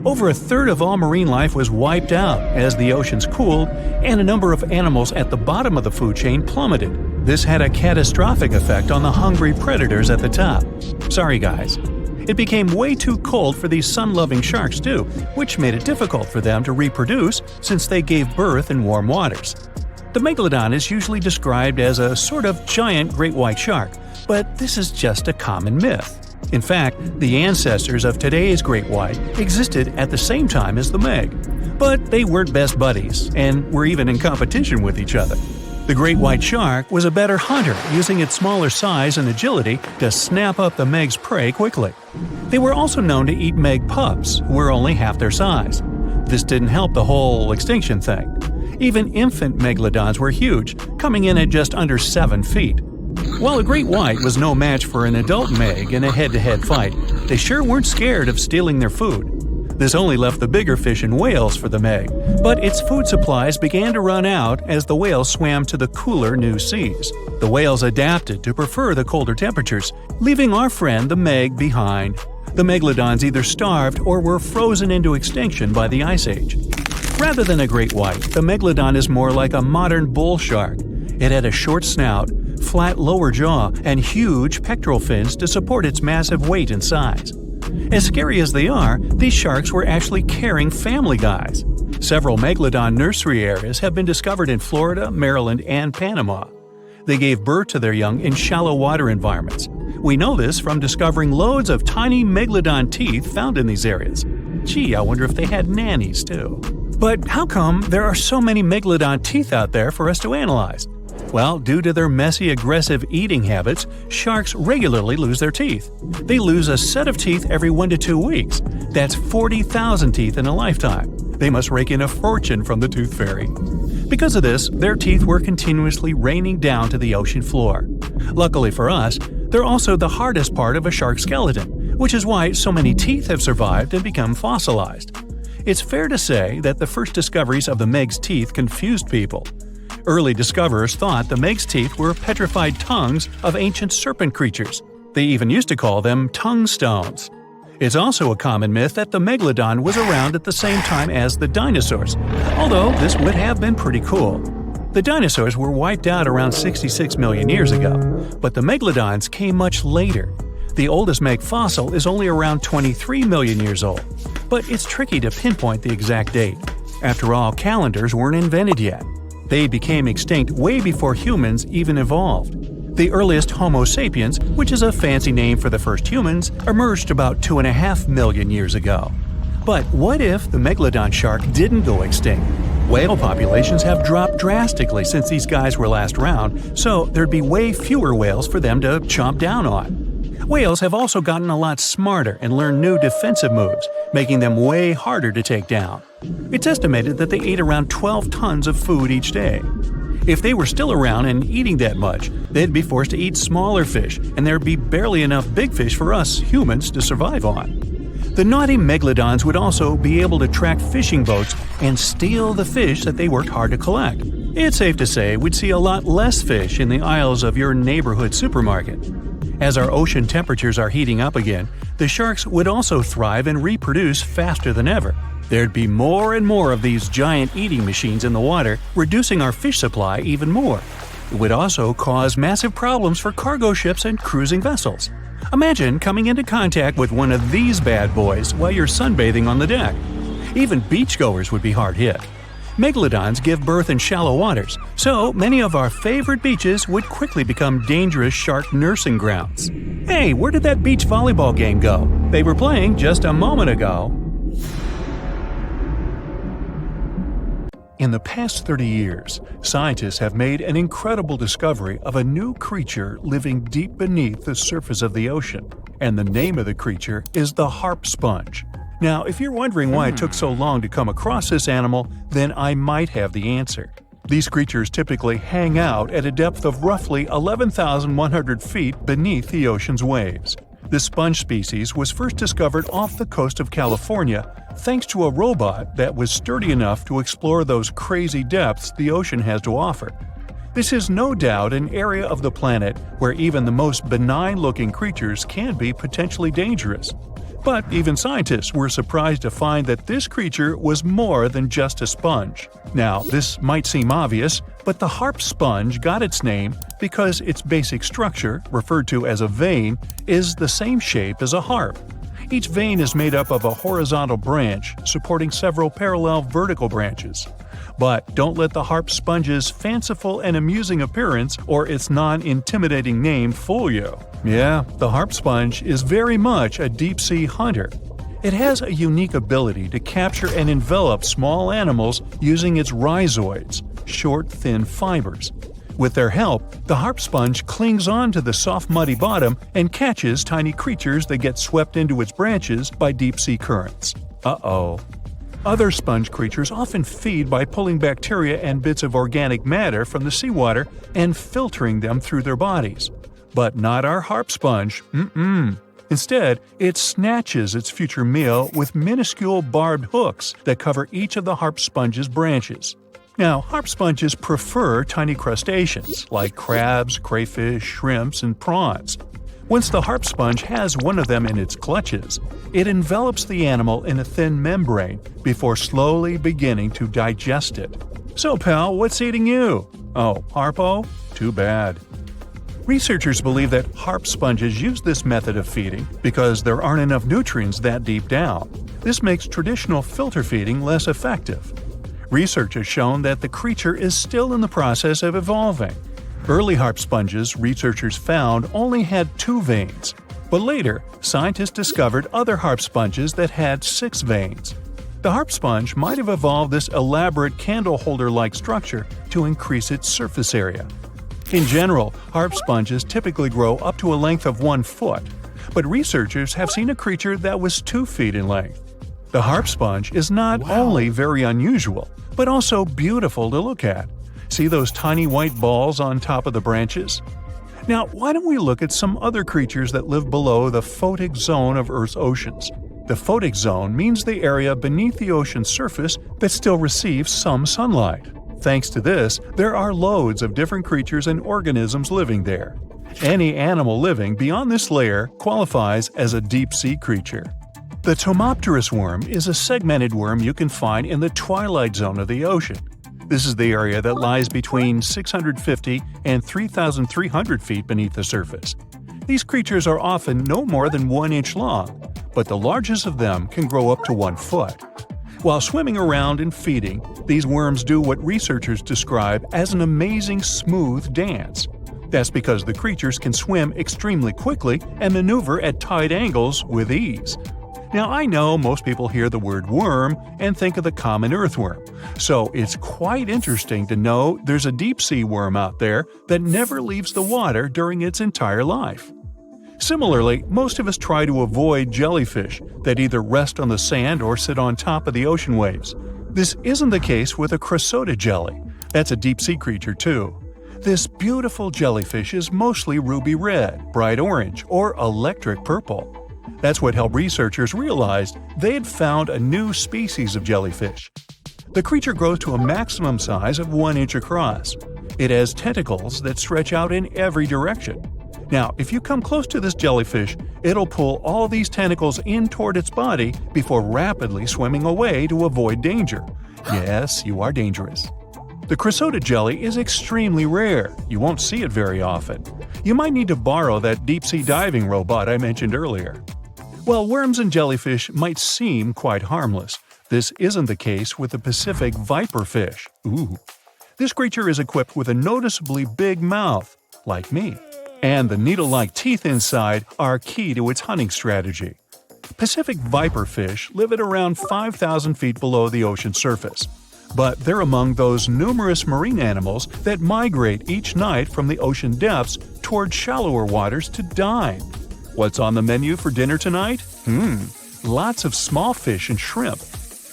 Over a third of all marine life was wiped out as the oceans cooled, and a number of animals at the bottom of the food chain plummeted. This had a catastrophic effect on the hungry predators at the top. Sorry guys. It became way too cold for these sun-loving sharks too, which made it difficult for them to reproduce since they gave birth in warm waters. The megalodon is usually described as a sort of giant great white shark, but this is just a common myth. In fact, the ancestors of today's great white existed at the same time as the meg. But they weren't best buddies, and were even in competition with each other. The great white shark was a better hunter, using its smaller size and agility to snap up the meg's prey quickly. They were also known to eat meg pups, who were only half their size. This didn't help the whole extinction thing. Even infant megalodons were huge, coming in at just under 7 feet. While a great white was no match for an adult meg in a head-to-head fight, they sure weren't scared of stealing their food. This only left the bigger fish and whales for the meg, but its food supplies began to run out as the whales swam to the cooler new seas. The whales adapted to prefer the colder temperatures, leaving our friend the meg behind. The megalodons either starved or were frozen into extinction by the Ice Age. Rather than a great white, the megalodon is more like a modern bull shark. It had a short snout, flat lower jaw, and huge pectoral fins to support its massive weight and size. As scary as they are, these sharks were actually caring family guys. Several megalodon nursery areas have been discovered in Florida, Maryland, and Panama. They gave birth to their young in shallow water environments. We know this from discovering loads of tiny megalodon teeth found in these areas. Gee, I wonder if they had nannies too. But how come there are so many megalodon teeth out there for us to analyze? Well, due to their messy, aggressive eating habits, sharks regularly lose their teeth. They lose a set of teeth every 1 to 2 weeks. That's 40,000 teeth in a lifetime. They must rake in a fortune from the tooth fairy. Because of this, their teeth were continuously raining down to the ocean floor. Luckily for us, they're also the hardest part of a shark skeleton, which is why so many teeth have survived and become fossilized. It's fair to say that the first discoveries of the meg's teeth confused people. Early discoverers thought the meg's teeth were petrified tongues of ancient serpent creatures. They even used to call them tongue stones. It's also a common myth that the megalodon was around at the same time as the dinosaurs, although this would have been pretty cool. The dinosaurs were wiped out around 66 million years ago, but the megalodons came much later. The oldest Meg fossil is only around 23 million years old, but it's tricky to pinpoint the exact date. After all, calendars weren't invented yet. They became extinct way before humans even evolved. The earliest Homo sapiens, which is a fancy name for the first humans, emerged about 2.5 million years ago. But what if the megalodon shark didn't go extinct? Whale populations have dropped drastically since these guys were last around, so there'd be way fewer whales for them to chomp down on. Whales have also gotten a lot smarter and learned new defensive moves, making them way harder to take down. It's estimated that they ate around 12 tons of food each day. If they were still around and eating that much, they'd be forced to eat smaller fish, and there'd be barely enough big fish for us humans to survive on. The naughty megalodons would also be able to track fishing boats and steal the fish that they worked hard to collect. It's safe to say we'd see a lot less fish in the aisles of your neighborhood supermarket. As our ocean temperatures are heating up again, the sharks would also thrive and reproduce faster than ever. There'd be more and more of these giant eating machines in the water, reducing our fish supply even more. It would also cause massive problems for cargo ships and cruising vessels. Imagine coming into contact with one of these bad boys while you're sunbathing on the deck. Even beachgoers would be hard hit. Megalodons give birth in shallow waters, so many of our favorite beaches would quickly become dangerous shark nursing grounds. Hey, where did that beach volleyball game go? They were playing just a moment ago. In the past 30 years, scientists have made an incredible discovery of a new creature living deep beneath the surface of the ocean, and the name of the creature is the harp sponge. Now, if you're wondering why it took so long to come across this animal, then I might have the answer. These creatures typically hang out at a depth of roughly 11,100 feet beneath the ocean's waves. The sponge species was first discovered off the coast of California thanks to a robot that was sturdy enough to explore those crazy depths the ocean has to offer. This is no doubt an area of the planet where even the most benign-looking creatures can be potentially dangerous. But even scientists were surprised to find that this creature was more than just a sponge. Now, this might seem obvious, but the harp sponge got its name because its basic structure, referred to as a vein, is the same shape as a harp. Each vein is made up of a horizontal branch supporting several parallel vertical branches. But don't let the harp sponge's fanciful and amusing appearance or its non-intimidating name fool you. Yeah, the harp sponge is very much a deep-sea hunter. It has a unique ability to capture and envelop small animals using its rhizoids, short, thin fibers. With their help, the harp sponge clings on to the soft, muddy bottom and catches tiny creatures that get swept into its branches by deep-sea currents. Uh-oh. Other sponge creatures often feed by pulling bacteria and bits of organic matter from the seawater and filtering them through their bodies. But not our harp sponge. Instead, it snatches its future meal with minuscule barbed hooks that cover each of the harp sponge's branches. Now, harp sponges prefer tiny crustaceans like crabs, crayfish, shrimps, and prawns. Once the harp sponge has one of them in its clutches, it envelops the animal in a thin membrane before slowly beginning to digest it. So, pal, what's eating you? Oh, harpo? Too bad. Researchers believe that harp sponges use this method of feeding because there aren't enough nutrients that deep down. This makes traditional filter feeding less effective. Research has shown that the creature is still in the process of evolving. Early harp sponges, researchers found, only had 2 veins. But later, scientists discovered other harp sponges that had 6 veins. The harp sponge might have evolved this elaborate candle holder-like structure to increase its surface area. In general, harp sponges typically grow up to a length of 1 foot, but researchers have seen a creature that was 2 feet in length. The harp sponge is not only very unusual, but also beautiful to look at. See those tiny white balls on top of the branches? Now, why don't we look at some other creatures that live below the photic zone of Earth's oceans? The photic zone means the area beneath the ocean's surface that still receives some sunlight. Thanks to this, there are loads of different creatures and organisms living there. Any animal living beyond this layer qualifies as a deep-sea creature. The Tomopterus worm is a segmented worm you can find in the twilight zone of the ocean. This is the area that lies between 650 and 3,300 feet beneath the surface. These creatures are often no more than 1 inch long, but the largest of them can grow up to 1 foot. While swimming around and feeding, these worms do what researchers describe as an amazing smooth dance. That's because the creatures can swim extremely quickly and maneuver at tight angles with ease. Now, I know most people hear the word worm and think of the common earthworm, so it's quite interesting to know there's a deep-sea worm out there that never leaves the water during its entire life. Similarly, most of us try to avoid jellyfish that either rest on the sand or sit on top of the ocean waves. This isn't the case with a crocodile jelly. That's a deep-sea creature too. This beautiful jellyfish is mostly ruby red, bright orange, or electric purple. That's what helped researchers realize they had found a new species of jellyfish. The creature grows to a maximum size of 1 inch across. It has tentacles that stretch out in every direction. Now, if you come close to this jellyfish, it'll pull all these tentacles in toward its body before rapidly swimming away to avoid danger. Yes, you are dangerous. The crocodile jelly is extremely rare. You won't see it very often. You might need to borrow that deep-sea diving robot I mentioned earlier. While worms and jellyfish might seem quite harmless, this isn't the case with the Pacific viperfish. Ooh. This creature is equipped with a noticeably big mouth, like me, and the needle-like teeth inside are key to its hunting strategy. Pacific viperfish live at around 5,000 feet below the ocean surface, but they're among those numerous marine animals that migrate each night from the ocean depths toward shallower waters to dine. What's on the menu for dinner tonight? Lots of small fish and shrimp.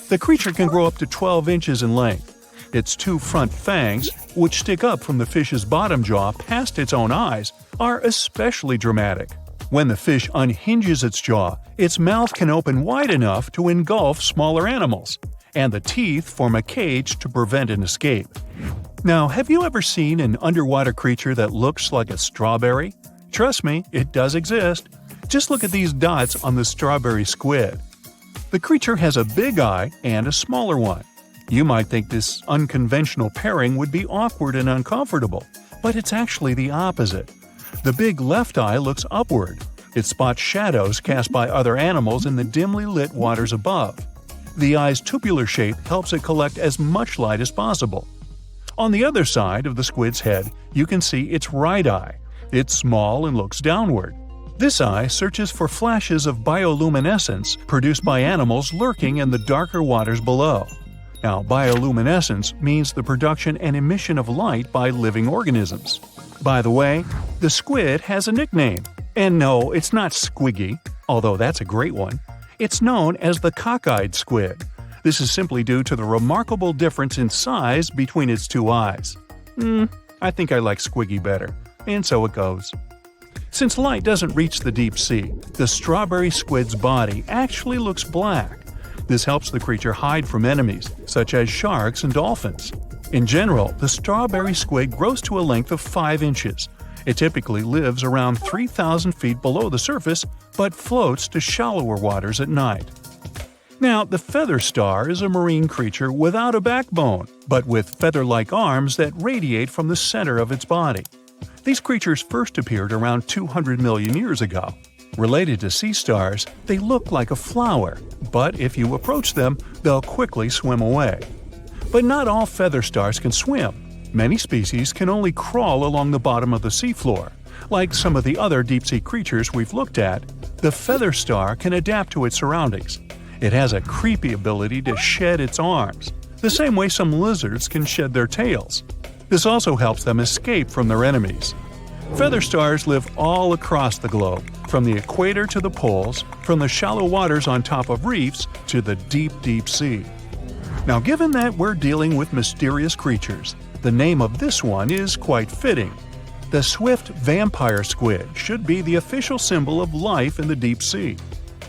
The creature can grow up to 12 inches in length. Its 2 front fangs, which stick up from the fish's bottom jaw past its own eyes, are especially dramatic. When the fish unhinges its jaw, its mouth can open wide enough to engulf smaller animals, and the teeth form a cage to prevent an escape. Now, have you ever seen an underwater creature that looks like a strawberry? Trust me, it does exist. Just look at these dots on the strawberry squid. The creature has a big eye and a smaller one. You might think this unconventional pairing would be awkward and uncomfortable, but it's actually the opposite. The big left eye looks upward. It spots shadows cast by other animals in the dimly lit waters above. The eye's tubular shape helps it collect as much light as possible. On the other side of the squid's head, you can see its right eye. It's small and looks downward. This eye searches for flashes of bioluminescence produced by animals lurking in the darker waters below. Now, bioluminescence means the production and emission of light by living organisms. By the way, the squid has a nickname. And no, it's not Squiggy, although that's a great one. It's known as the cockeyed squid. This is simply due to the remarkable difference in size between its 2 eyes. I think I like Squiggy better, and so it goes. Since light doesn't reach the deep sea, the strawberry squid's body actually looks black. This helps the creature hide from enemies, such as sharks and dolphins. In general, the strawberry squid grows to a length of 5 inches. It typically lives around 3,000 feet below the surface, but floats to shallower waters at night. Now, the feather star is a marine creature without a backbone, but with feather-like arms that radiate from the center of its body. These creatures first appeared around 200 million years ago. Related to sea stars, they look like a flower, but if you approach them, they'll quickly swim away. But not all feather stars can swim. Many species can only crawl along the bottom of the seafloor. Like some of the other deep-sea creatures we've looked at, the feather star can adapt to its surroundings. It has a creepy ability to shed its arms, the same way some lizards can shed their tails. This also helps them escape from their enemies. Feather stars live all across the globe, from the equator to the poles, from the shallow waters on top of reefs to the deep, deep sea. Now, given that we're dealing with mysterious creatures, the name of this one is quite fitting. The swift vampire squid should be the official symbol of life in the deep sea.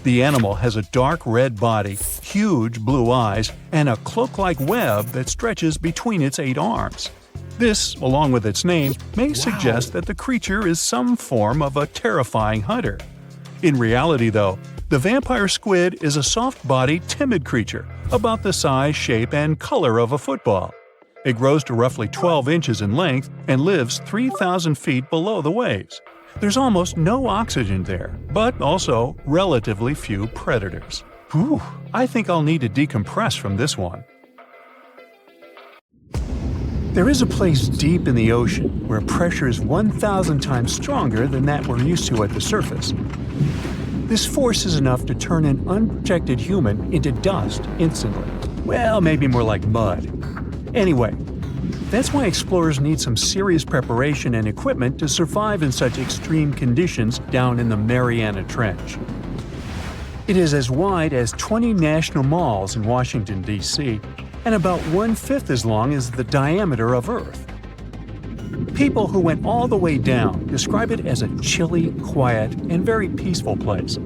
The animal has a dark red body, huge blue eyes, and a cloak-like web that stretches between its 8 arms. This, along with its name, may suggest that the creature is some form of a terrifying hunter. In reality, though, the vampire squid is a soft-bodied, timid creature, about the size, shape, and color of a football. It grows to roughly 12 inches in length and lives 3,000 feet below the waves. There's almost no oxygen there, but also relatively few predators. Whew, I think I'll need to decompress from this one. There is a place deep in the ocean where pressure is 1,000 times stronger than that we're used to at the surface. This force is enough to turn an unprotected human into dust instantly. Well, maybe more like mud. Anyway, that's why explorers need some serious preparation and equipment to survive in such extreme conditions down in the Mariana Trench. It is as wide as 20 national malls in Washington, D.C., and about 1/5 as long as the diameter of Earth. People who went all the way down describe it as a chilly, quiet, and very peaceful place.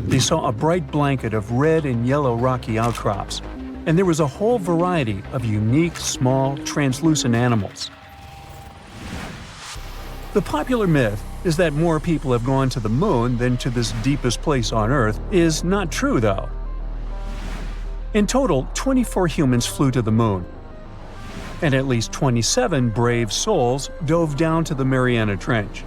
They saw a bright blanket of red and yellow rocky outcrops, and there was a whole variety of unique, small, translucent animals. The popular myth is that more people have gone to the moon than to this deepest place on Earth is not true, though. In total, 24 humans flew to the moon, and at least 27 brave souls dove down to the Mariana Trench.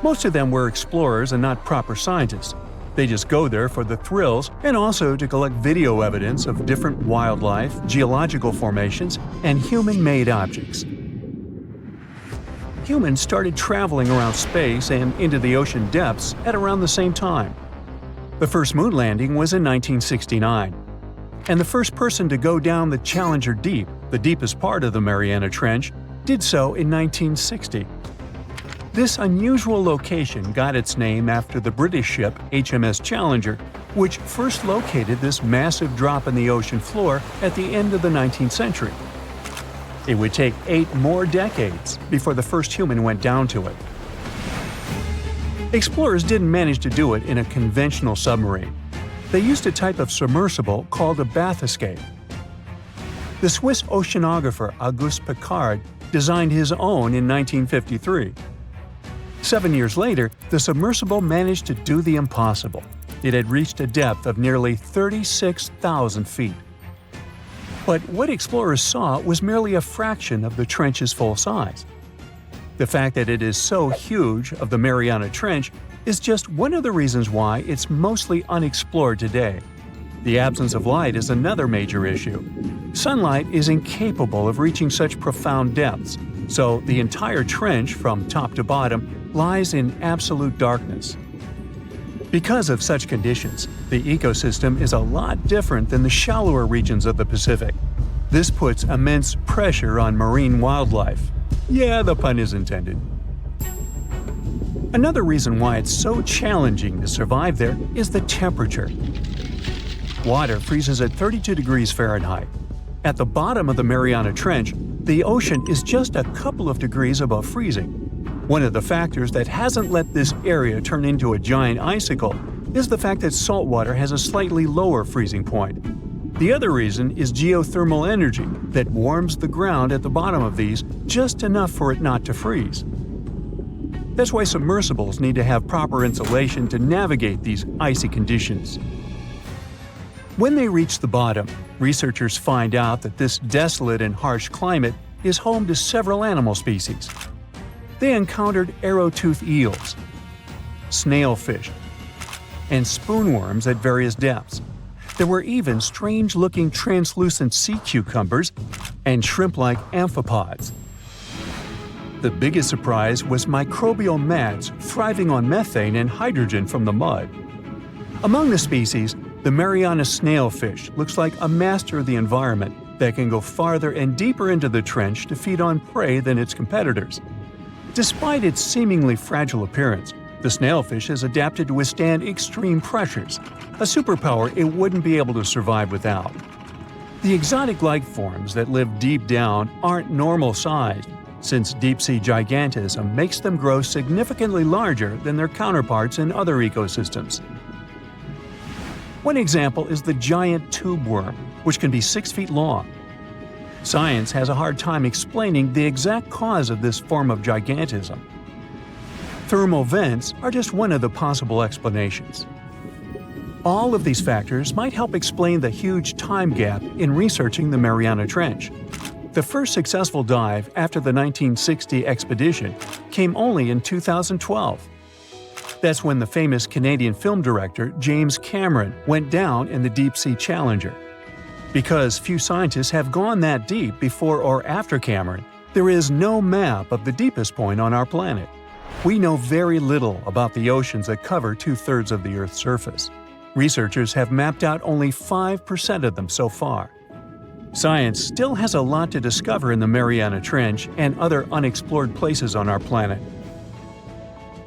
Most of them were explorers and not proper scientists. They just go there for the thrills and also to collect video evidence of different wildlife, geological formations, and human-made objects. Humans started traveling around space and into the ocean depths at around the same time. The first moon landing was in 1969. And the first person to go down the Challenger Deep, the deepest part of the Mariana Trench, did so in 1960. This unusual location got its name after the British ship HMS Challenger, which first located this massive drop in the ocean floor at the end of the 19th century. It would take 8 more decades before the first human went down to it. Explorers didn't manage to do it in a conventional submarine. They used a type of submersible called a bath escape. The Swiss oceanographer Auguste Piccard designed his own in 1953. 7 years later, the submersible managed to do the impossible. It had reached a depth of nearly 36,000 feet. But what explorers saw was merely a fraction of the trench's full size. The fact that it is so huge of the Mariana Trench is just one of the reasons why it's mostly unexplored today. The absence of light is another major issue. Sunlight is incapable of reaching such profound depths, so the entire trench, from top to bottom, lies in absolute darkness. Because of such conditions, the ecosystem is a lot different than the shallower regions of the Pacific. This puts immense pressure on marine wildlife. Yeah, the pun is intended. Another reason why it's so challenging to survive there is the temperature. Water freezes at 32 degrees Fahrenheit. At the bottom of the Mariana Trench, the ocean is just a couple of degrees above freezing. One of the factors that hasn't let this area turn into a giant icicle is the fact that salt water has a slightly lower freezing point. The other reason is geothermal energy that warms the ground at the bottom of these just enough for it not to freeze. That's why submersibles need to have proper insulation to navigate these icy conditions. When they reach the bottom, researchers find out that this desolate and harsh climate is home to several animal species. They encountered arrow-toothed eels, snailfish, and spoonworms at various depths. There were even strange-looking translucent sea cucumbers and shrimp-like amphipods. The biggest surprise was microbial mats thriving on methane and hydrogen from the mud. Among the species, the Mariana snailfish looks like a master of the environment that can go farther and deeper into the trench to feed on prey than its competitors. Despite its seemingly fragile appearance, the snailfish has adapted to withstand extreme pressures, a superpower it wouldn't be able to survive without. The exotic life forms that live deep down aren't normal-sized, since deep-sea gigantism makes them grow significantly larger than their counterparts in other ecosystems. One example is the giant tube worm, which can be 6 feet long. Science has a hard time explaining the exact cause of this form of gigantism. Thermal vents are just one of the possible explanations. All of these factors might help explain the huge time gap in researching the Mariana Trench. The first successful dive after the 1960 expedition came only in 2012. That's when the famous Canadian film director James Cameron went down in the deep-sea Challenger. Because few scientists have gone that deep before or after Cameron, there is no map of the deepest point on our planet. We know very little about the oceans that cover 2/3 of the Earth's surface. Researchers have mapped out only 5% of them so far. Science still has a lot to discover in the Mariana Trench and other unexplored places on our planet.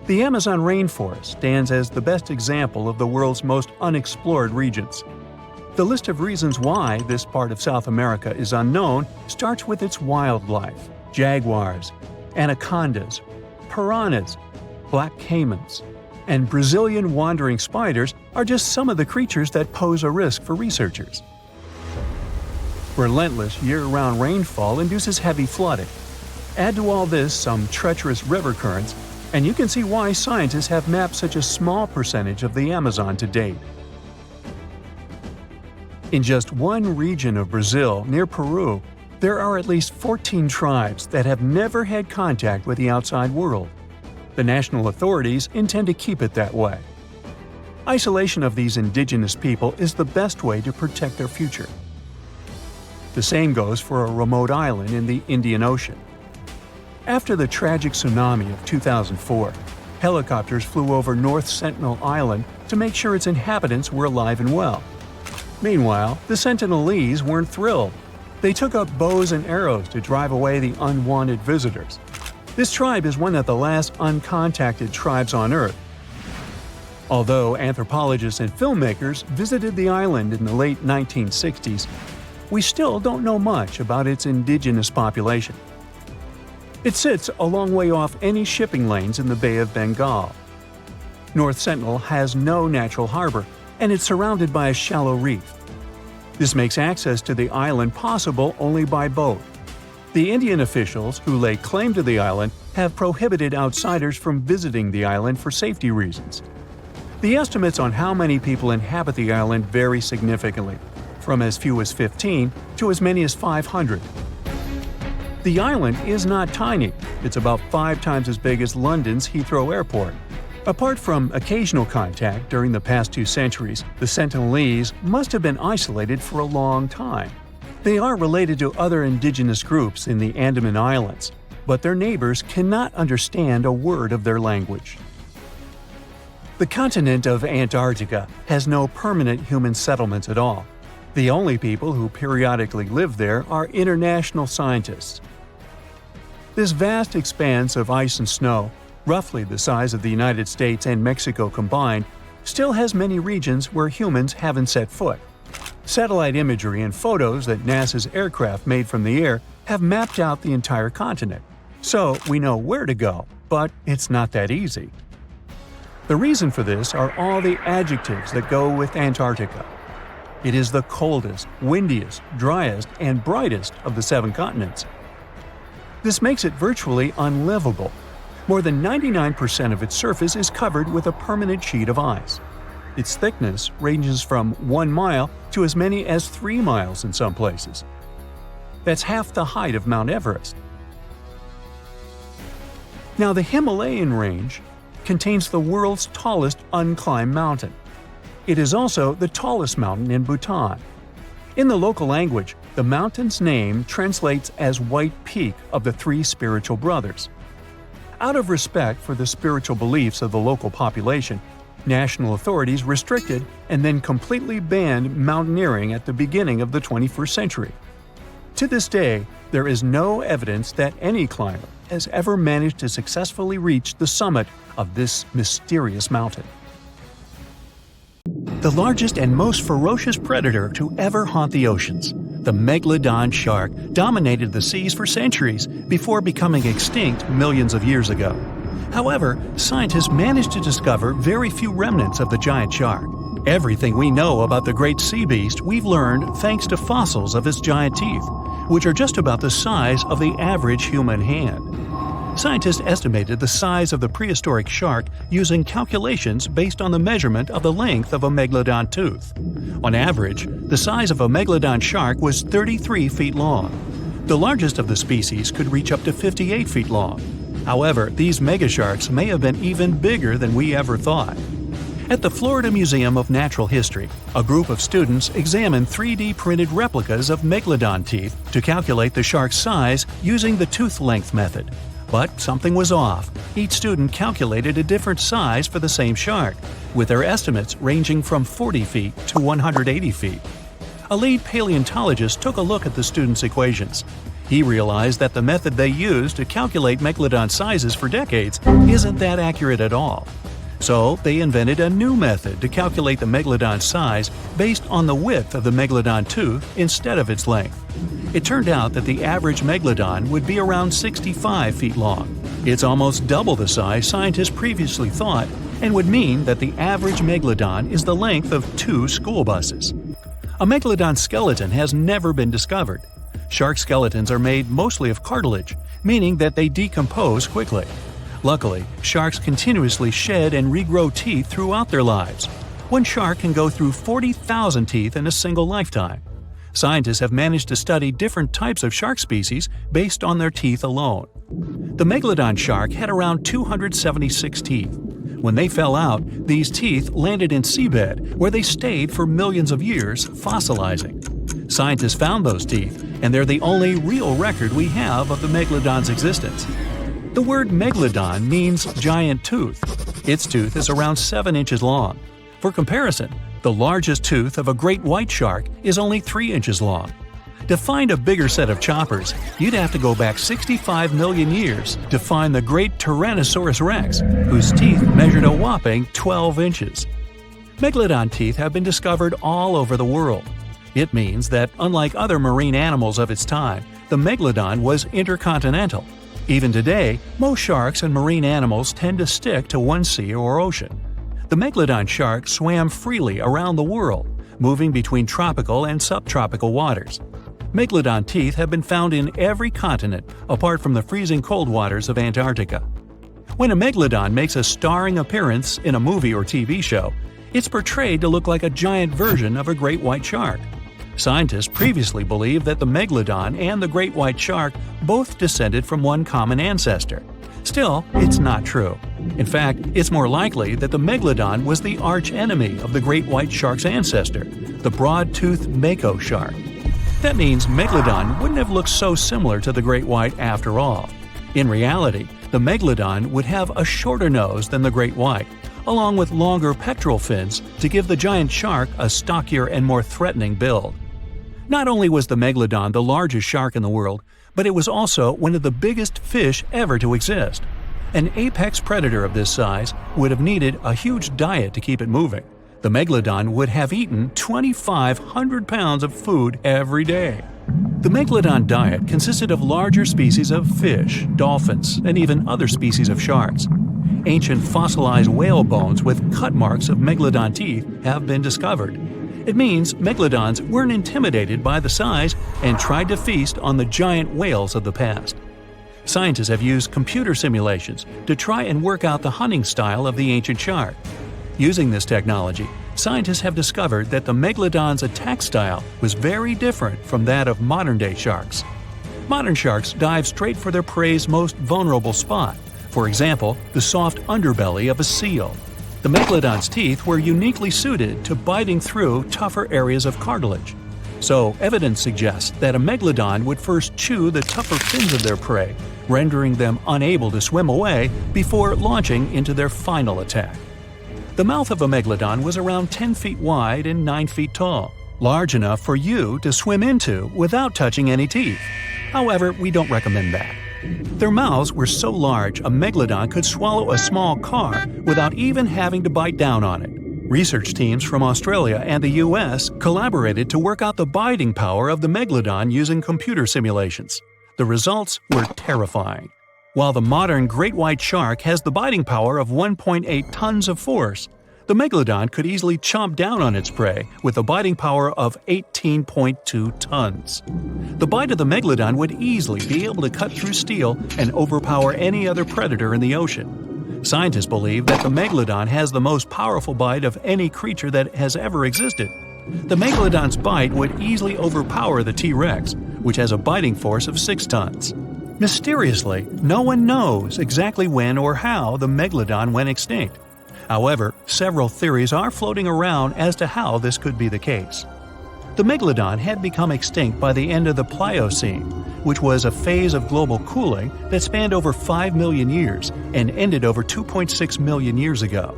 The Amazon rainforest stands as the best example of the world's most unexplored regions. The list of reasons why this part of South America is unknown starts with its wildlife: jaguars, anacondas, piranhas, black caimans, and Brazilian wandering spiders are just some of the creatures that pose a risk for researchers. Relentless year-round rainfall induces heavy flooding. Add to all this some treacherous river currents, and you can see why scientists have mapped such a small percentage of the Amazon to date. In just one region of Brazil, near Peru, there are at least 14 tribes that have never had contact with the outside world. The national authorities intend to keep it that way. Isolation of these indigenous people is the best way to protect their future. The same goes for a remote island in the Indian Ocean. After the tragic tsunami of 2004, helicopters flew over North Sentinel Island to make sure its inhabitants were alive and well. Meanwhile, the Sentinelese weren't thrilled. They took up bows and arrows to drive away the unwanted visitors. This tribe is one of the last uncontacted tribes on Earth. Although anthropologists and filmmakers visited the island in the late 1960s, we still don't know much about its indigenous population. It sits a long way off any shipping lanes in the Bay of Bengal. North Sentinel has no natural harbor, and it's surrounded by a shallow reef. This makes access to the island possible only by boat. The Indian officials who lay claim to the island have prohibited outsiders from visiting the island for safety reasons. The estimates on how many people inhabit the island vary significantly, from as few as 15 to as many as 500. The island is not tiny. It's about 5 times as big as London's Heathrow Airport. Apart from occasional contact during the past 2 centuries, the Sentinelese must have been isolated for a long time. They are related to other indigenous groups in the Andaman Islands, but their neighbors cannot understand a word of their language. The continent of Antarctica has no permanent human settlements at all. The only people who periodically live there are international scientists. This vast expanse of ice and snow, roughly the size of the United States and Mexico combined, still has many regions where humans haven't set foot. Satellite imagery and photos that NASA's aircraft made from the air have mapped out the entire continent. So we know where to go, but it's not that easy. The reason for this are all the adjectives that go with Antarctica. It is the coldest, windiest, driest, and brightest of the 7 continents. This makes it virtually unlivable. More than 99% of its surface is covered with a permanent sheet of ice. Its thickness ranges from 1 mile to as many as 3 miles in some places. That's half the height of Mount Everest. Now, the Himalayan range contains the world's tallest unclimbed mountain. It is also the tallest mountain in Bhutan. In the local language, the mountain's name translates as White Peak of the 3 Spiritual Brothers. Out of respect for the spiritual beliefs of the local population, national authorities restricted and then completely banned mountaineering at the beginning of the 21st century. To this day, there is no evidence that any climber has ever managed to successfully reach the summit of this mysterious mountain. The largest and most ferocious predator to ever haunt the oceans, the megalodon shark, dominated the seas for centuries before becoming extinct millions of years ago. However, scientists managed to discover very few remnants of the giant shark. Everything we know about the great sea beast we've learned thanks to fossils of its giant teeth, which are just about the size of the average human hand. Scientists estimated the size of the prehistoric shark using calculations based on the measurement of the length of a megalodon tooth. On average, the size of a megalodon shark was 33 feet long. The largest of the species could reach up to 58 feet long. However, these megasharks may have been even bigger than we ever thought. At the Florida Museum of Natural History, a group of students examined 3D printed replicas of megalodon teeth to calculate the shark's size using the tooth length method. But something was off. Each student calculated a different size for the same shark, with their estimates ranging from 40 feet to 180 feet. A lead paleontologist took a look at the students' equations. He realized that the method they used to calculate megalodon sizes for decades isn't that accurate at all. So they invented a new method to calculate the megalodon's size based on the width of the megalodon tooth instead of its length. It turned out that the average megalodon would be around 65 feet long. It's almost double the size scientists previously thought, and would mean that the average megalodon is the length of 2 school buses. A megalodon skeleton has never been discovered. Shark skeletons are made mostly of cartilage, meaning that they decompose quickly. Luckily, sharks continuously shed and regrow teeth throughout their lives. One shark can go through 40,000 teeth in a single lifetime. Scientists have managed to study different types of shark species based on their teeth alone. The megalodon shark had around 276 teeth. When they fell out, these teeth landed in seabed, where they stayed for millions of years, fossilizing. Scientists found those teeth, and they're the only real record we have of the megalodon's existence. The word megalodon means giant tooth. Its tooth is around 7 inches long. For comparison, the largest tooth of a great white shark is only 3 inches long. To find a bigger set of choppers, you'd have to go back 65 million years to find the great Tyrannosaurus rex, whose teeth measured a whopping 12 inches. Megalodon teeth have been discovered all over the world. It means that, unlike other marine animals of its time, the megalodon was intercontinental. Even today, most sharks and marine animals tend to stick to one sea or ocean. The megalodon shark swam freely around the world, moving between tropical and subtropical waters. Megalodon teeth have been found in every continent apart from the freezing cold waters of Antarctica. When a megalodon makes a starring appearance in a movie or TV show, it's portrayed to look like a giant version of a great white shark. Scientists previously believed that the megalodon and the great white shark both descended from one common ancestor. Still, it's not true. In fact, it's more likely that the megalodon was the arch-enemy of the great white shark's ancestor, the broad-toothed mako shark. That means megalodon wouldn't have looked so similar to the great white after all. In reality, the megalodon would have a shorter nose than the great white, along with longer pectoral fins to give the giant shark a stockier and more threatening build. Not only was the megalodon the largest shark in the world, but it was also one of the biggest fish ever to exist. An apex predator of this size would have needed a huge diet to keep it moving. The megalodon would have eaten 2,500 pounds of food every day. The megalodon diet consisted of larger species of fish, dolphins, and even other species of sharks. Ancient fossilized whale bones with cut marks of megalodon teeth have been discovered. It means megalodons weren't intimidated by the size and tried to feast on the giant whales of the past. Scientists have used computer simulations to try and work out the hunting style of the ancient shark. Using this technology, scientists have discovered that the megalodon's attack style was very different from that of modern-day sharks. Modern sharks dive straight for their prey's most vulnerable spot, for example, the soft underbelly of a seal. The megalodon's teeth were uniquely suited to biting through tougher areas of cartilage. So, evidence suggests that a megalodon would first chew the tougher fins of their prey, rendering them unable to swim away before launching into their final attack. The mouth of a megalodon was around 10 feet wide and 9 feet tall, large enough for you to swim into without touching any teeth. However, we don't recommend that. Their mouths were so large a megalodon could swallow a small car without even having to bite down on it. Research teams from Australia and the US collaborated to work out the biting power of the megalodon using computer simulations. The results were terrifying. While the modern great white shark has the biting power of 1.8 tons of force, the megalodon could easily chomp down on its prey with a biting power of 18.2 tons. The bite of the megalodon would easily be able to cut through steel and overpower any other predator in the ocean. Scientists believe that the megalodon has the most powerful bite of any creature that has ever existed. The megalodon's bite would easily overpower the T-Rex, which has a biting force of 6 tons. Mysteriously, no one knows exactly when or how the megalodon went extinct. However, several theories are floating around as to how this could be the case. The megalodon had become extinct by the end of the Pliocene, which was a phase of global cooling that spanned over 5 million years and ended over 2.6 million years ago.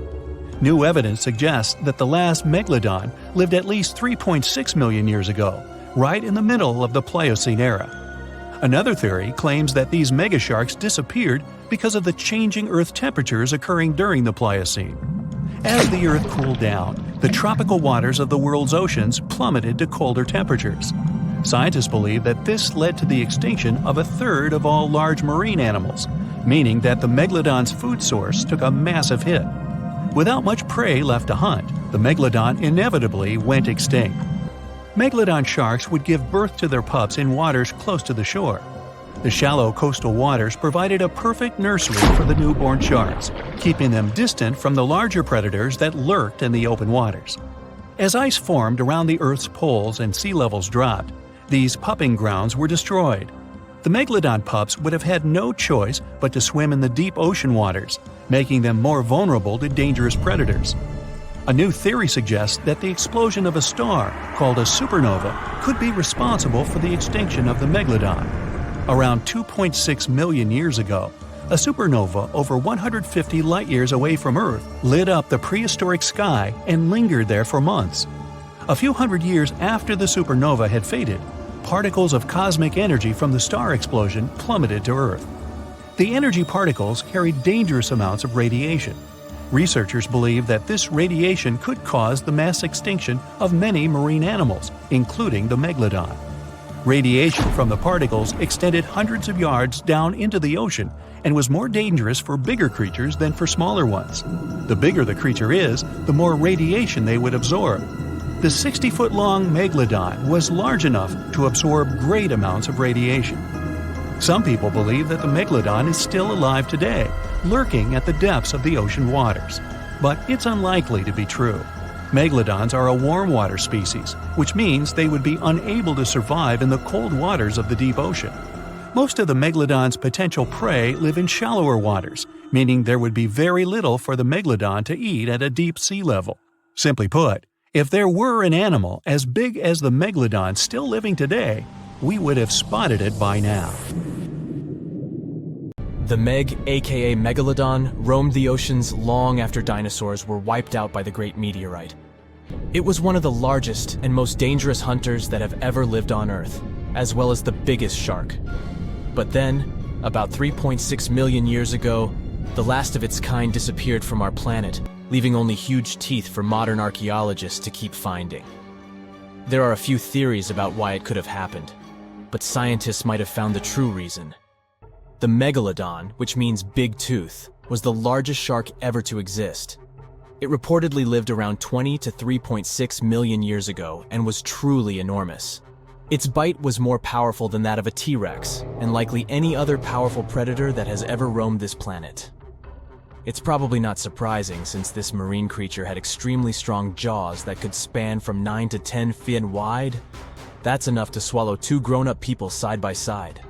New evidence suggests that the last megalodon lived at least 3.6 million years ago, right in the middle of the Pliocene era. Another theory claims that these megasharks disappeared because of the changing Earth temperatures occurring during the Pliocene. As the Earth cooled down, the tropical waters of the world's oceans plummeted to colder temperatures. Scientists believe that this led to the extinction of a third of all large marine animals, meaning that the megalodon's food source took a massive hit. Without much prey left to hunt, the megalodon inevitably went extinct. Megalodon sharks would give birth to their pups in waters close to the shore. The shallow coastal waters provided a perfect nursery for the newborn sharks, keeping them distant from the larger predators that lurked in the open waters. As ice formed around the Earth's poles and sea levels dropped, these pupping grounds were destroyed. The megalodon pups would have had no choice but to swim in the deep ocean waters, making them more vulnerable to dangerous predators. A new theory suggests that the explosion of a star, called a supernova, could be responsible for the extinction of the megalodon. Around 2.6 million years ago, a supernova over 150 light-years away from Earth lit up the prehistoric sky and lingered there for months. A few hundred years after the supernova had faded, particles of cosmic energy from the star explosion plummeted to Earth. The energy particles carried dangerous amounts of radiation. Researchers believe that this radiation could cause the mass extinction of many marine animals, including the megalodon. Radiation from the particles extended hundreds of yards down into the ocean and was more dangerous for bigger creatures than for smaller ones. The bigger the creature is, the more radiation they would absorb. The 60-foot-long megalodon was large enough to absorb great amounts of radiation. Some people believe that the megalodon is still alive today, lurking at the depths of the ocean waters. But it's unlikely to be true. Megalodons are a warm water species, which means they would be unable to survive in the cold waters of the deep ocean. Most of the megalodon's potential prey live in shallower waters, meaning there would be very little for the megalodon to eat at a deep sea level. Simply put, if there were an animal as big as the megalodon still living today, we would have spotted it by now. The Meg, aka Megalodon, roamed the oceans long after dinosaurs were wiped out by the Great Meteorite. It was one of the largest and most dangerous hunters that have ever lived on Earth, as well as the biggest shark. But then, about 3.6 million years ago, the last of its kind disappeared from our planet, leaving only huge teeth for modern archaeologists to keep finding. There are a few theories about why it could have happened, but scientists might have found the true reason. The megalodon, which means big tooth, was the largest shark ever to exist. It reportedly lived around 20 to 3.6 million years ago and was truly enormous. Its bite was more powerful than that of a T-Rex, and likely any other powerful predator that has ever roamed this planet. It's probably not surprising since this marine creature had extremely strong jaws that could span from 9 to 10 feet wide. That's enough to swallow 2 grown-up people side by side.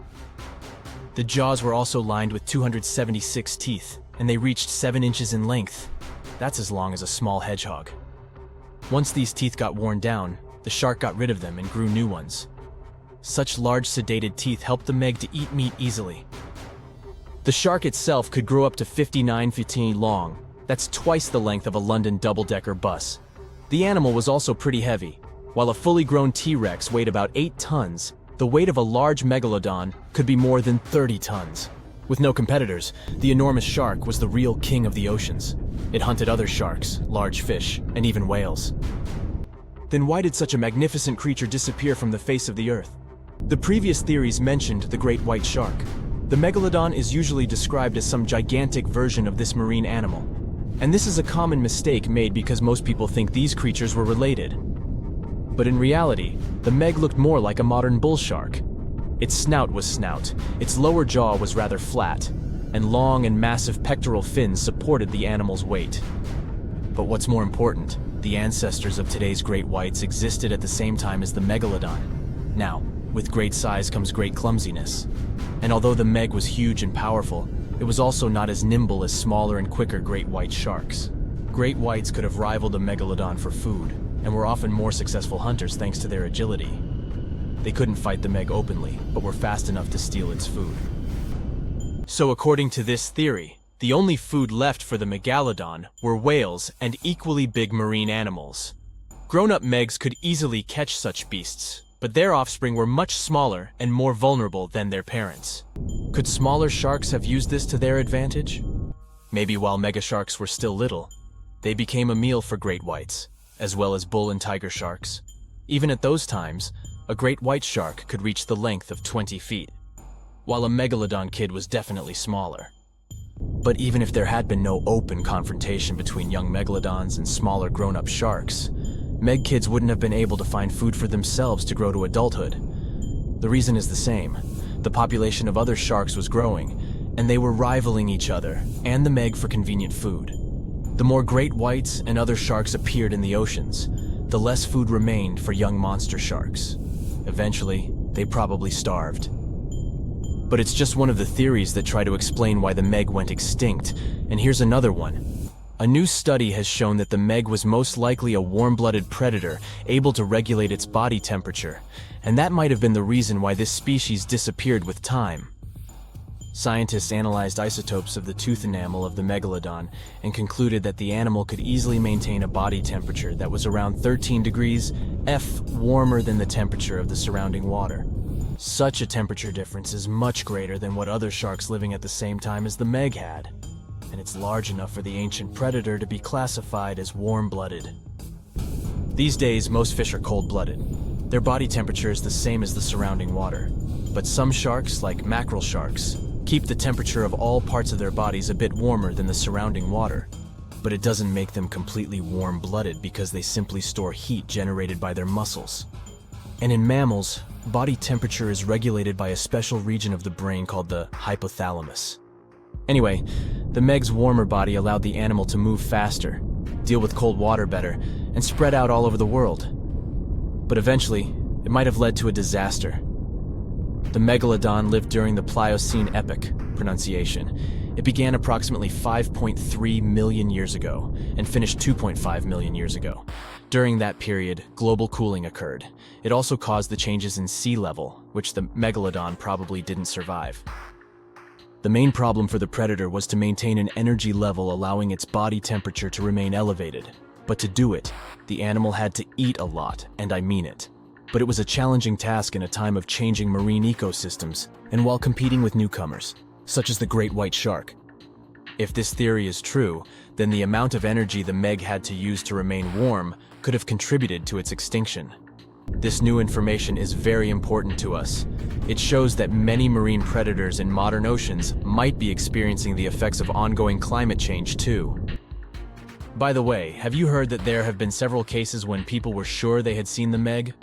The jaws were also lined with 276 teeth, and they reached 7 inches in length. That's as long as a small hedgehog. Once these teeth got worn down, the shark got rid of them and grew new ones. Such large sedated teeth helped the Meg to eat meat easily. The shark itself could grow up to 59 feet long. That's twice the length of a London double-decker bus. The animal was also pretty heavy. While a fully grown T-Rex weighed about 8 tons, the weight of a large megalodon could be more than 30 tons. With no competitors, the enormous shark was the real king of the oceans. It hunted other sharks, large fish, and even whales. Then why did such a magnificent creature disappear from the face of the Earth? The previous theories mentioned the great white shark. The megalodon is usually described as some gigantic version of this marine animal. And this is a common mistake made because most people think these creatures were related. But in reality, the Meg looked more like a modern bull shark. Its snout was snout, its lower jaw was rather flat, and long and massive pectoral fins supported the animal's weight. But what's more important, the ancestors of today's great whites existed at the same time as the megalodon. Now, with great size comes great clumsiness. And although the Meg was huge and powerful, it was also not as nimble as smaller and quicker great white sharks. Great whites could have rivaled a megalodon for food, and were often more successful hunters thanks to their agility. They couldn't fight the Meg openly, but were fast enough to steal its food. So according to this theory, the only food left for the megalodon were whales and equally big marine animals. Grown-up Megs could easily catch such beasts, but their offspring were much smaller and more vulnerable than their parents. Could smaller sharks have used this to their advantage? Maybe while megasharks were still little, they became a meal for great whites, as well as bull and tiger sharks. Even at those times, a great white shark could reach the length of 20 feet, while a megalodon kid was definitely smaller. But even if there had been no open confrontation between young megalodons and smaller grown-up sharks, Meg kids wouldn't have been able to find food for themselves to grow to adulthood. The reason is the same. The population of other sharks was growing, and they were rivaling each other and the Meg for convenient food. The more great whites and other sharks appeared in the oceans, the less food remained for young monster sharks. Eventually, they probably starved. But it's just one of the theories that try to explain why the Meg went extinct, and here's another one. A new study has shown that the Meg was most likely a warm-blooded predator able to regulate its body temperature, and that might have been the reason why this species disappeared with time. Scientists analyzed isotopes of the tooth enamel of the megalodon and concluded that the animal could easily maintain a body temperature that was around 13 degrees F warmer than the temperature of the surrounding water. Such a temperature difference is much greater than what other sharks living at the same time as the Meg had, and it's large enough for the ancient predator to be classified as warm-blooded. These days, most fish are cold-blooded. Their body temperature is the same as the surrounding water, but some sharks, like mackerel sharks, keep the temperature of all parts of their bodies a bit warmer than the surrounding water. But it doesn't make them completely warm-blooded because they simply store heat generated by their muscles. And in mammals, body temperature is regulated by a special region of the brain called the hypothalamus. Anyway, the Meg's warmer body allowed the animal to move faster, deal with cold water better, and spread out all over the world. But eventually, it might have led to a disaster. The megalodon lived during the Pliocene epoch, pronunciation. It began approximately 5.3 million years ago and finished 2.5 million years ago. During that period, global cooling occurred. It also caused the changes in sea level, which the megalodon probably didn't survive. The main problem for the predator was to maintain an energy level allowing its body temperature to remain elevated. But to do it, the animal had to eat a lot, and I mean it. But it was a challenging task in a time of changing marine ecosystems, and while competing with newcomers, such as the great white shark. If this theory is true, then the amount of energy the Meg had to use to remain warm could have contributed to its extinction. This new information is very important to us. It shows that many marine predators in modern oceans might be experiencing the effects of ongoing climate change too. By the way, have you heard that there have been several cases when people were sure they had seen the Meg?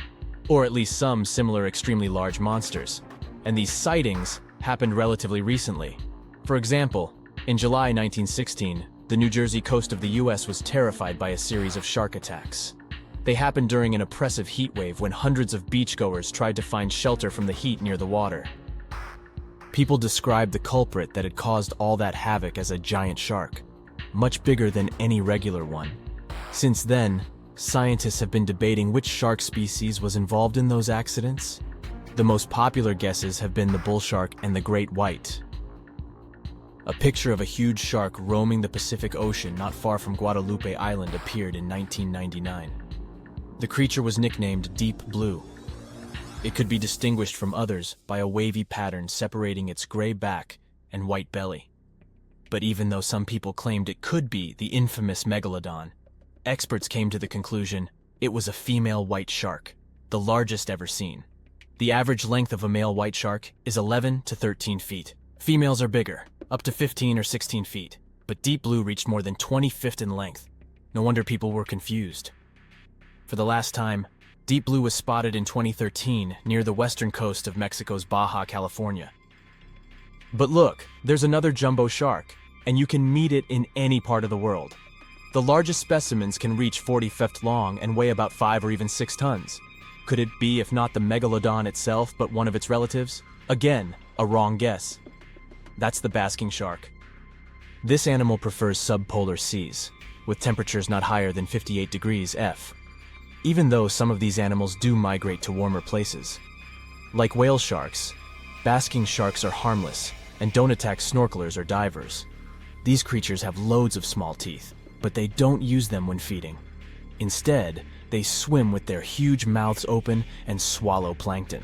Or at least some similar extremely large monsters. And these sightings happened relatively recently. For example, in July 1916, the New Jersey coast of the US was terrified by a series of shark attacks. They happened during an oppressive heat wave when hundreds of beachgoers tried to find shelter from the heat near the water. People described the culprit that had caused all that havoc as a giant shark, much bigger than any regular one. Since then, scientists have been debating which shark species was involved in those accidents. The most popular guesses have been the bull shark and the great white. A picture of a huge shark roaming the Pacific Ocean not far from Guadalupe Island appeared in 1999. The creature was nicknamed Deep Blue. It could be distinguished from others by a wavy pattern separating its gray back and white belly. But even though some people claimed it could be the infamous megalodon, experts came to the conclusion it was a female white shark, the largest ever seen. The average length of a male white shark is 11 to 13 feet. Females are bigger, up to 15 or 16 feet, but Deep Blue reached more than 20 feet in length. No wonder people were confused. For the last time, Deep Blue was spotted in 2013 near the western coast of Mexico's Baja California. But look, there's another jumbo shark, and you can meet it in any part of the world. The largest specimens can reach 40 feet long and weigh about 5 or even 6 tons. Could it be, if not the megalodon itself, but one of its relatives? Again, a wrong guess. That's the basking shark. This animal prefers subpolar seas, with temperatures not higher than 58 degrees F, even though some of these animals do migrate to warmer places. Like whale sharks, basking sharks are harmless and don't attack snorkelers or divers. These creatures have loads of small teeth, but they don't use them when feeding. Instead, they swim with their huge mouths open and swallow plankton.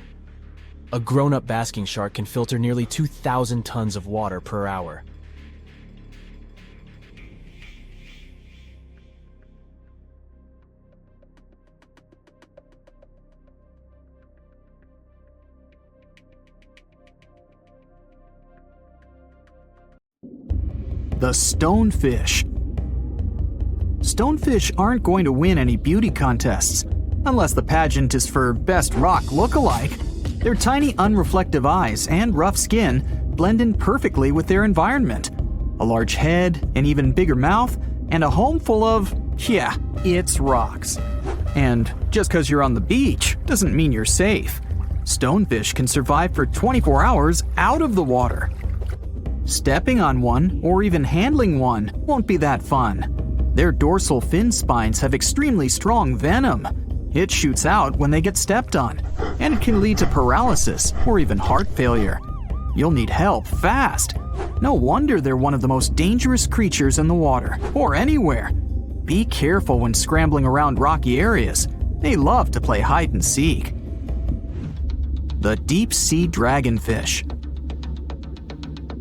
A grown-up basking shark can filter nearly 2,000 tons of water per hour. The stonefish. Stonefish aren't going to win any beauty contests, unless the pageant is for best rock look-alike. Their tiny unreflective eyes and rough skin blend in perfectly with their environment. A large head, an even bigger mouth, and a home full of, yeah, it's rocks. And just because you're on the beach doesn't mean you're safe. Stonefish can survive for 24 hours out of the water. Stepping on one, or even handling one, won't be that fun. Their dorsal fin spines have extremely strong venom. It shoots out when they get stepped on, and it can lead to paralysis or even heart failure. You'll need help fast. No wonder they're one of the most dangerous creatures in the water, or anywhere. Be careful when scrambling around rocky areas. They love to play hide and seek. The deep sea dragonfish.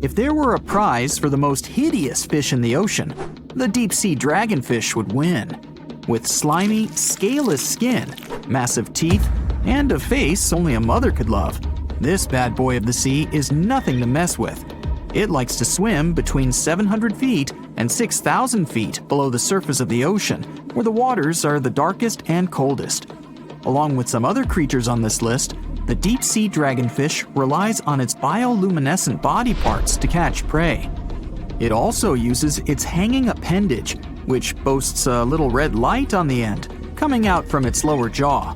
If there were a prize for the most hideous fish in the ocean, the deep-sea dragonfish would win. With slimy, scaleless skin, massive teeth, and a face only a mother could love, this bad boy of the sea is nothing to mess with. It likes to swim between 700 feet and 6,000 feet below the surface of the ocean, where the waters are the darkest and coldest. Along with some other creatures on this list, the deep-sea dragonfish relies on its bioluminescent body parts to catch prey. It also uses its hanging appendage, which boasts a little red light on the end, coming out from its lower jaw.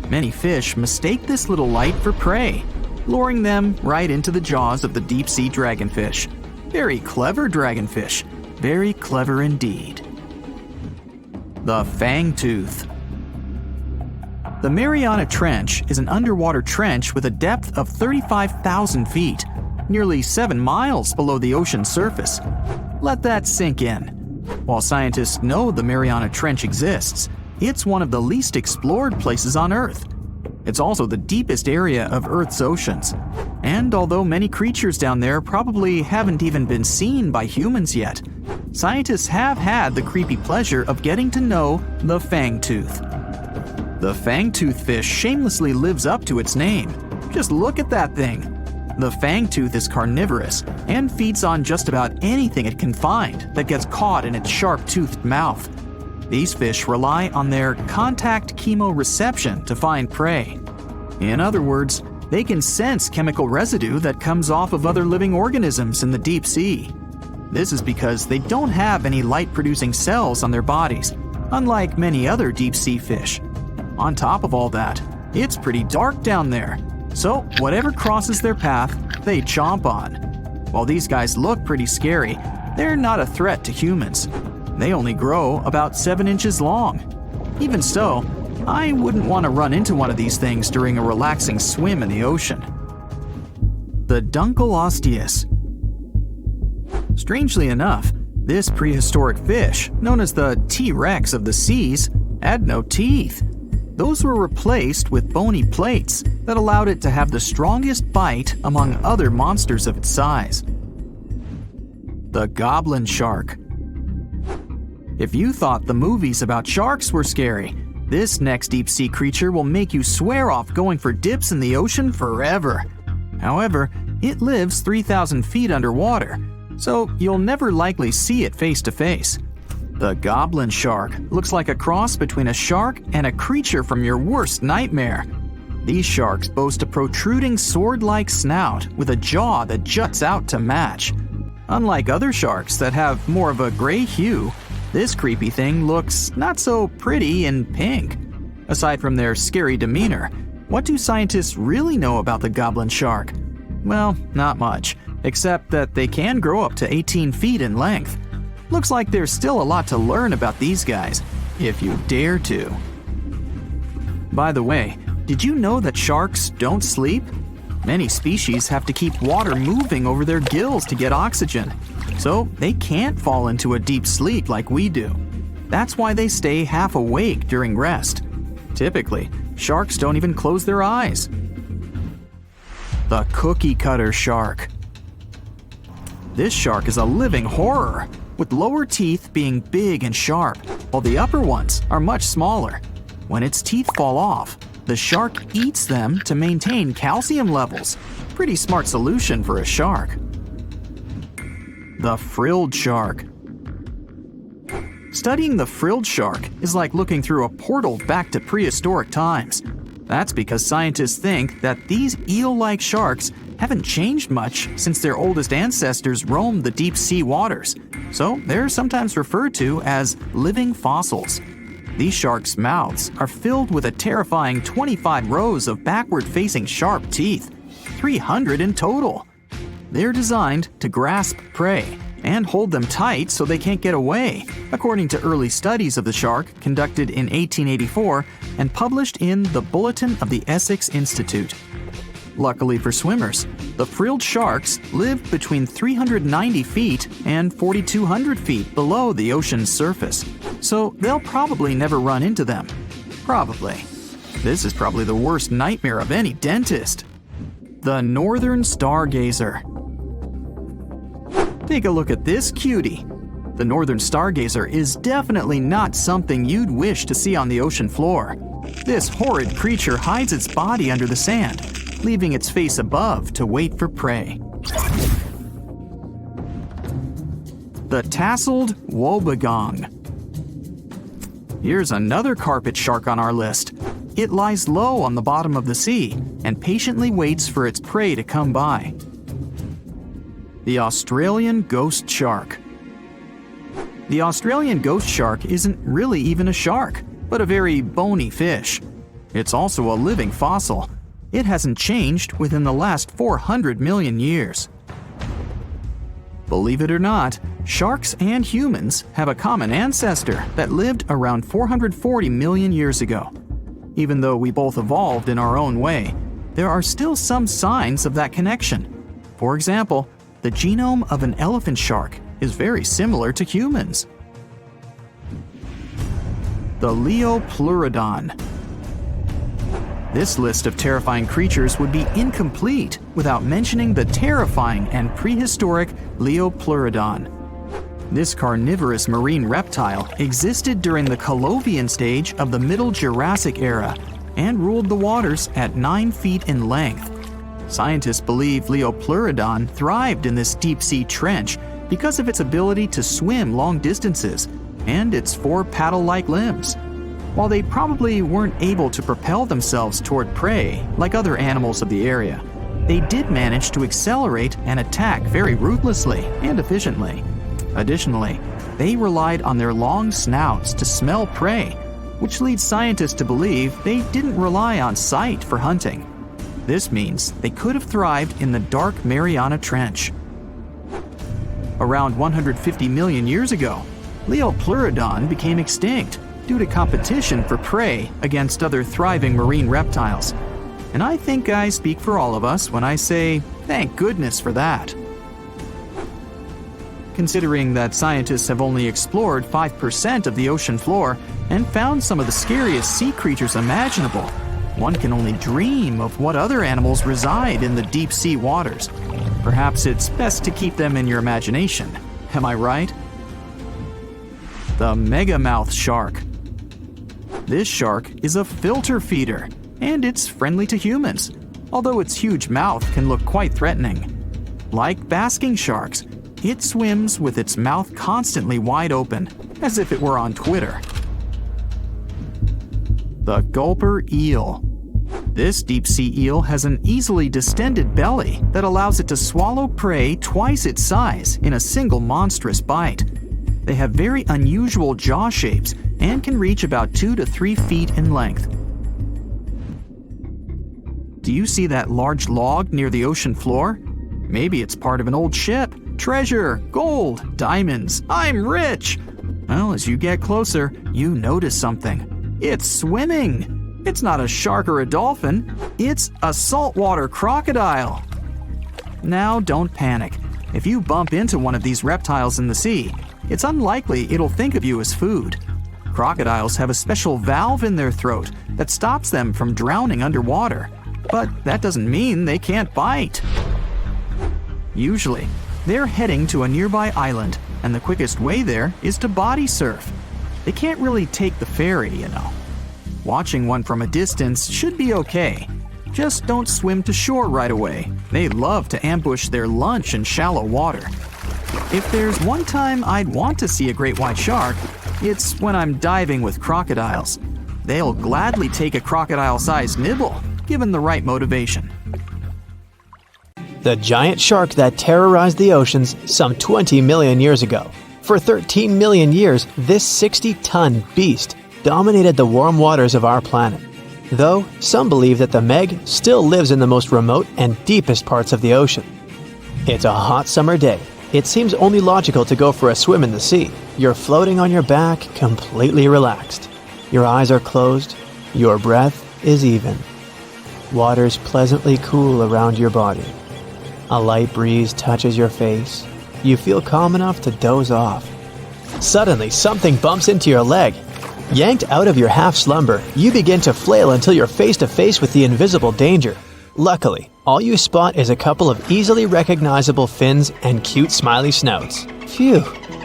Many fish mistake this little light for prey, luring them right into the jaws of the deep-sea dragonfish. Very clever dragonfish, very clever indeed. The fangtooth. The Mariana Trench is an underwater trench with a depth of 35,000 feet, nearly 7 miles below the ocean's surface. Let that sink in. While scientists know the Mariana Trench exists, it's one of the least explored places on Earth. It's also the deepest area of Earth's oceans. And although many creatures down there probably haven't even been seen by humans yet, scientists have had the creepy pleasure of getting to know the fangtooth. The fangtooth fish shamelessly lives up to its name. Just look at that thing. The fangtooth is carnivorous and feeds on just about anything it can find that gets caught in its sharp-toothed mouth. These fish rely on their contact chemoreception to find prey. In other words, they can sense chemical residue that comes off of other living organisms in the deep sea. This is because they don't have any light-producing cells on their bodies, unlike many other deep-sea fish. On top of all that, it's pretty dark down there, so whatever crosses their path, they chomp on. While these guys look pretty scary, they're not a threat to humans. They only grow about 7 inches long. Even so, I wouldn't want to run into one of these things during a relaxing swim in the ocean. The Dunkleosteus. Strangely enough, this prehistoric fish, known as the T-Rex of the seas, had no teeth. Those were replaced with bony plates that allowed it to have the strongest bite among other monsters of its size. The goblin shark. If you thought the movies about sharks were scary, this next deep-sea creature will make you swear off going for dips in the ocean forever. However, it lives 3,000 feet underwater, so you'll never likely see it face to face. The goblin shark looks like a cross between a shark and a creature from your worst nightmare. These sharks boast a protruding sword-like snout with a jaw that juts out to match. Unlike other sharks that have more of a gray hue, this creepy thing looks not so pretty and pink. Aside from their scary demeanor, what do scientists really know about the goblin shark? Well, not much, except that they can grow up to 18 feet in length. Looks like there's still a lot to learn about these guys, if you dare to. By the way, did you know that sharks don't sleep? Many species have to keep water moving over their gills to get oxygen, so they can't fall into a deep sleep like we do. That's why they stay half awake during rest. Typically, sharks don't even close their eyes. The cookie cutter shark. This shark is a living horror, with lower teeth being big and sharp, while the upper ones are much smaller. When its teeth fall off, the shark eats them to maintain calcium levels. Pretty smart solution for a shark. The frilled shark. Studying the frilled shark is like looking through a portal back to prehistoric times. That's because scientists think that these eel-like sharks haven't changed much since their oldest ancestors roamed the deep sea waters, so they're sometimes referred to as living fossils. These sharks' mouths are filled with a terrifying 25 rows of backward-facing sharp teeth, 300 in total. They're designed to grasp prey and hold them tight so they can't get away, according to early studies of the shark conducted in 1884 and published in the Bulletin of the Essex Institute. Luckily for swimmers, the frilled sharks live between 390 feet and 4,200 feet below the ocean's surface, so they'll probably never run into them. Probably. This is probably the worst nightmare of any dentist. The northern stargazer. Take a look at this cutie. The northern stargazer is definitely not something you'd wish to see on the ocean floor. This horrid creature hides its body under the sand, leaving its face above to wait for prey. The tasseled wobbegong. Here's another carpet shark on our list. It lies low on the bottom of the sea and patiently waits for its prey to come by. The Australian ghost shark. The Australian ghost shark isn't really even a shark, but a very bony fish. It's also a living fossil. It hasn't changed within the last 400 million years. Believe it or not, sharks and humans have a common ancestor that lived around 440 million years ago. Even though we both evolved in our own way, there are still some signs of that connection. For example, the genome of an elephant shark is very similar to humans. The Leopleurodon. This list of terrifying creatures would be incomplete without mentioning the terrifying and prehistoric Leopleurodon. This carnivorous marine reptile existed during the Colovian stage of the Middle Jurassic era and ruled the waters at 9 feet in length. Scientists believe Leopleurodon thrived in this deep-sea trench because of its ability to swim long distances and its 4 paddle-like limbs. While they probably weren't able to propel themselves toward prey like other animals of the area, they did manage to accelerate and attack very ruthlessly and efficiently. Additionally, they relied on their long snouts to smell prey, which leads scientists to believe they didn't rely on sight for hunting. This means they could have thrived in the dark Mariana Trench. Around 150 million years ago, Leopleurodon became extinct due to competition for prey against other thriving marine reptiles. And I think I speak for all of us when I say, thank goodness for that. Considering that scientists have only explored 5% of the ocean floor and found some of the scariest sea creatures imaginable, one can only dream of what other animals reside in the deep sea waters. Perhaps it's best to keep them in your imagination. Am I right? The megamouth shark. This shark is a filter feeder, and it's friendly to humans, although its huge mouth can look quite threatening. Like basking sharks, it swims with its mouth constantly wide open, as if it were on Twitter. The gulper eel. This deep-sea eel has an easily distended belly that allows it to swallow prey twice its size in a single monstrous bite. They have very unusual jaw shapes and can reach about 2 to 3 feet in length. Do you see that large log near the ocean floor? Maybe it's part of an old ship. Treasure, gold, diamonds, I'm rich! Well, as you get closer, you notice something. It's swimming! It's not a shark or a dolphin, it's a saltwater crocodile! Now don't panic. If you bump into one of these reptiles in the sea, it's unlikely it'll think of you as food. Crocodiles have a special valve in their throat that stops them from drowning underwater. But that doesn't mean they can't bite. Usually, they're heading to a nearby island, and the quickest way there is to body surf. They can't really take the ferry, you know. Watching one from a distance should be okay. Just don't swim to shore right away. They love to ambush their lunch in shallow water. If there's one time I'd want to see a great white shark, it's when I'm diving with crocodiles. They'll gladly take a crocodile-sized nibble, given the right motivation. The giant shark that terrorized the oceans some 20 million years ago. For 13 million years, this 60-ton beast dominated the warm waters of our planet. Though, some believe that the Meg still lives in the most remote and deepest parts of the ocean. It's a hot summer day. It seems only logical to go for a swim in the sea. You're floating on your back, completely relaxed. Your eyes are closed. Your breath is even. Water's pleasantly cool around your body. A light breeze touches your face. You feel calm enough to doze off. Suddenly, something bumps into your leg. Yanked out of your half-slumber, you begin to flail until you're face to face with the invisible danger. Luckily, all you spot is a couple of easily recognizable fins and cute smiley snouts. Phew,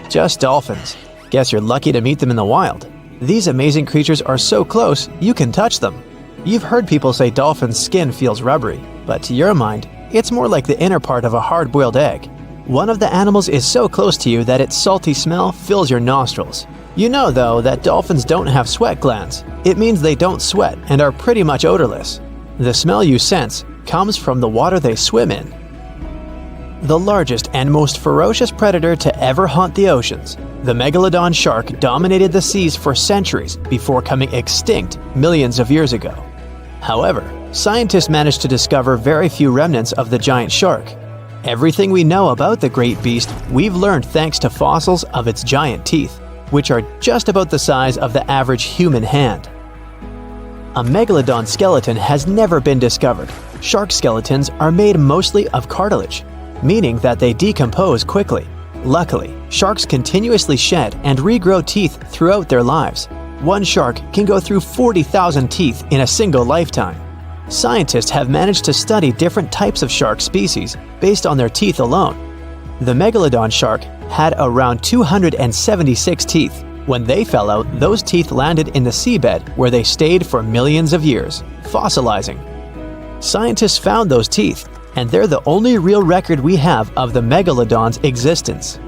just dolphins. Guess you're lucky to meet them in the wild. These amazing creatures are so close, you can touch them. You've heard people say dolphins' skin feels rubbery, but to your mind, it's more like the inner part of a hard-boiled egg. One of the animals is so close to you that its salty smell fills your nostrils. You know, though, that dolphins don't have sweat glands. It means they don't sweat and are pretty much odorless. The smell you sense comes from the water they swim in. The largest and most ferocious predator to ever haunt the oceans, the megalodon shark dominated the seas for centuries before coming extinct millions of years ago. However, scientists managed to discover very few remnants of the giant shark. Everything we know about the great beast we've learned thanks to fossils of its giant teeth, which are just about the size of the average human hand. A megalodon skeleton has never been discovered. Shark skeletons are made mostly of cartilage, meaning that they decompose quickly. Luckily, sharks continuously shed and regrow teeth throughout their lives. One shark can go through 40,000 teeth in a single lifetime. Scientists have managed to study different types of shark species based on their teeth alone. The megalodon shark had around 276 teeth. When they fell out, those teeth landed in the seabed where they stayed for millions of years, fossilizing. Scientists found those teeth, and they're the only real record we have of the megalodon's existence.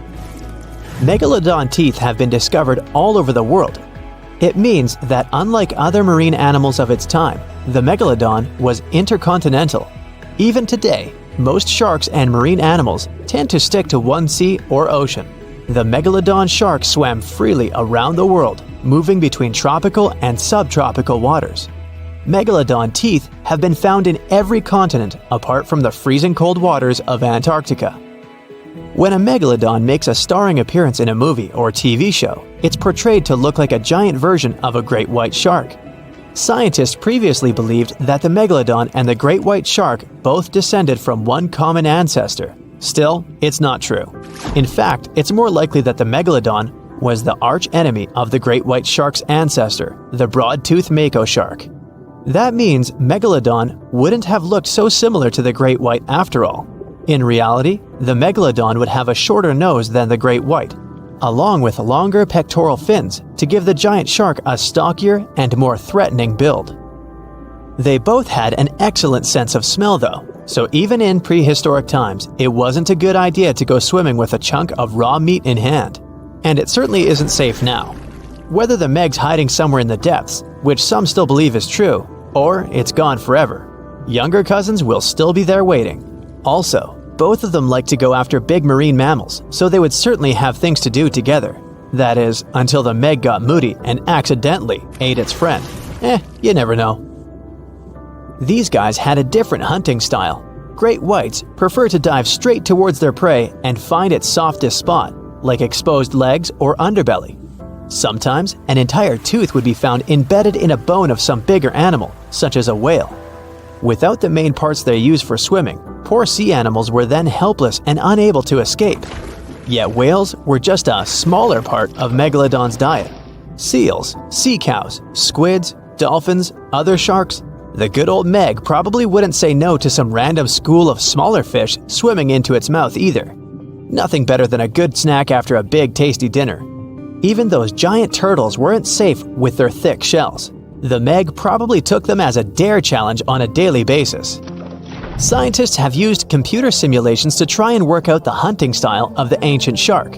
Megalodon teeth have been discovered all over the world. It means that unlike other marine animals of its time, the megalodon was intercontinental. Even today, most sharks and marine animals tend to stick to one sea or ocean. The megalodon shark swam freely around the world, moving between tropical and subtropical waters. Megalodon teeth have been found in every continent apart from the freezing cold waters of Antarctica. When a megalodon makes a starring appearance in a movie or TV show, it's portrayed to look like a giant version of a great white shark. Scientists previously believed that the megalodon and the great white shark both descended from one common ancestor. Still, it's not true. In fact, it's more likely that the megalodon was the arch-enemy of the great white shark's ancestor, the broad-toothed mako shark. That means megalodon wouldn't have looked so similar to the great white after all. In reality, the megalodon would have a shorter nose than the great white, along with longer pectoral fins to give the giant shark a stockier and more threatening build. They both had an excellent sense of smell though, so even in prehistoric times, it wasn't a good idea to go swimming with a chunk of raw meat in hand. And it certainly isn't safe now. Whether the Meg's hiding somewhere in the depths, which some still believe is true, or it's gone forever, younger cousins will still be there waiting. Also, both of them like to go after big marine mammals, so they would certainly have things to do together. That is, until the Meg got moody and accidentally ate its friend. You never know. These guys had a different hunting style. Great whites prefer to dive straight towards their prey and find its softest spot, like exposed legs or underbelly. Sometimes, an entire tooth would be found embedded in a bone of some bigger animal, such as a whale. Without the main parts they use for swimming, poor sea animals were then helpless and unable to escape. Yet whales were just a smaller part of megalodon's diet. Seals, sea cows, squids, dolphins, other sharks. The good old Meg probably wouldn't say no to some random school of smaller fish swimming into its mouth either. Nothing better than a good snack after a big tasty dinner. Even those giant turtles weren't safe with their thick shells. The Meg probably took them as a dare challenge on a daily basis. Scientists have used computer simulations to try and work out the hunting style of the ancient shark.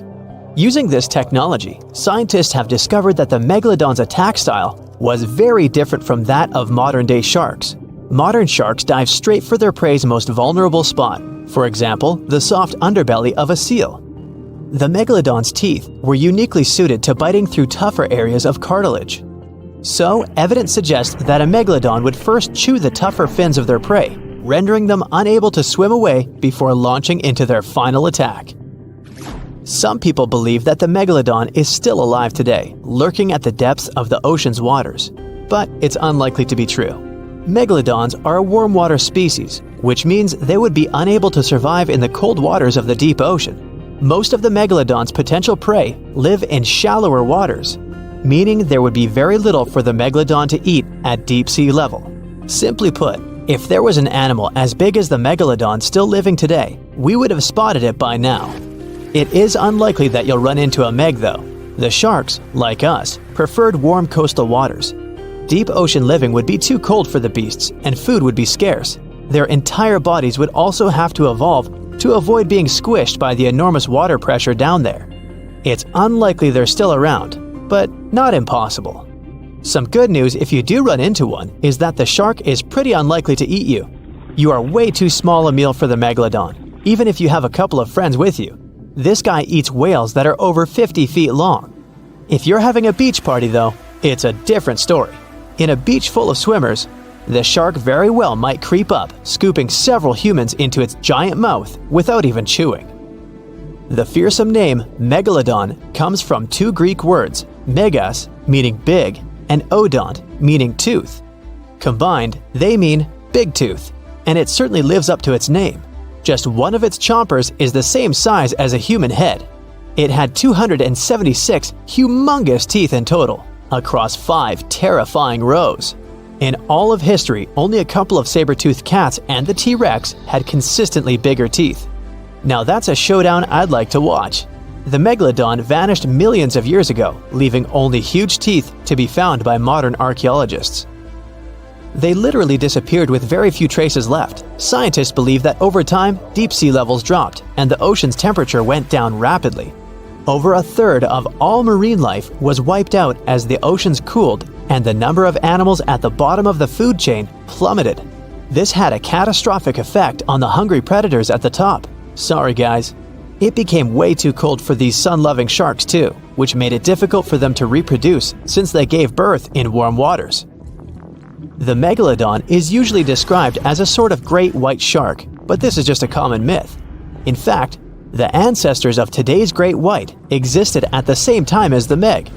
Using this technology, scientists have discovered that the megalodon's attack style was very different from that of modern-day sharks. Modern sharks dive straight for their prey's most vulnerable spot, for example, the soft underbelly of a seal. The megalodon's teeth were uniquely suited to biting through tougher areas of cartilage. So, evidence suggests that a megalodon would first chew the tougher fins of their prey, rendering them unable to swim away before launching into their final attack. Some people believe that the megalodon is still alive today, lurking at the depths of the ocean's waters. But it's unlikely to be true. Megalodons are a warm water species, which means they would be unable to survive in the cold waters of the deep ocean. Most of the megalodon's potential prey live in shallower waters, meaning there would be very little for the megalodon to eat at deep sea level. Simply put, if there was an animal as big as the megalodon still living today, we would have spotted it by now. It is unlikely that you'll run into a Meg though. The sharks, like us, preferred warm coastal waters. Deep ocean living would be too cold for the beasts, and food would be scarce. Their entire bodies would also have to evolve to avoid being squished by the enormous water pressure down there. It's unlikely they're still around, but not impossible. Some good news if you do run into one is that the shark is pretty unlikely to eat you. You are way too small a meal for the megalodon, even if you have a couple of friends with you. This guy eats whales that are over 50 feet long. If you're having a beach party though, it's a different story. In a beach full of swimmers, the shark very well might creep up, scooping several humans into its giant mouth without even chewing. The fearsome name megalodon comes from two Greek words, megas, meaning big, and odont, meaning tooth. Combined, they mean big tooth, and it certainly lives up to its name. Just one of its chompers is the same size as a human head. It had 276 humongous teeth in total, across 5 terrifying rows. In all of history, only a couple of saber-toothed cats and the T-Rex had consistently bigger teeth. Now that's a showdown I'd like to watch. The megalodon vanished millions of years ago, leaving only huge teeth to be found by modern archaeologists. They literally disappeared with very few traces left. Scientists believe that over time, deep sea levels dropped and the ocean's temperature went down rapidly. Over a third of all marine life was wiped out as the oceans cooled and the number of animals at the bottom of the food chain plummeted. This had a catastrophic effect on the hungry predators at the top. Sorry guys. It became way too cold for these sun-loving sharks too, which made it difficult for them to reproduce since they gave birth in warm waters. The megalodon is usually described as a sort of great white shark, but this is just a common myth. In fact, the ancestors of today's great white existed at the same time as the Meg,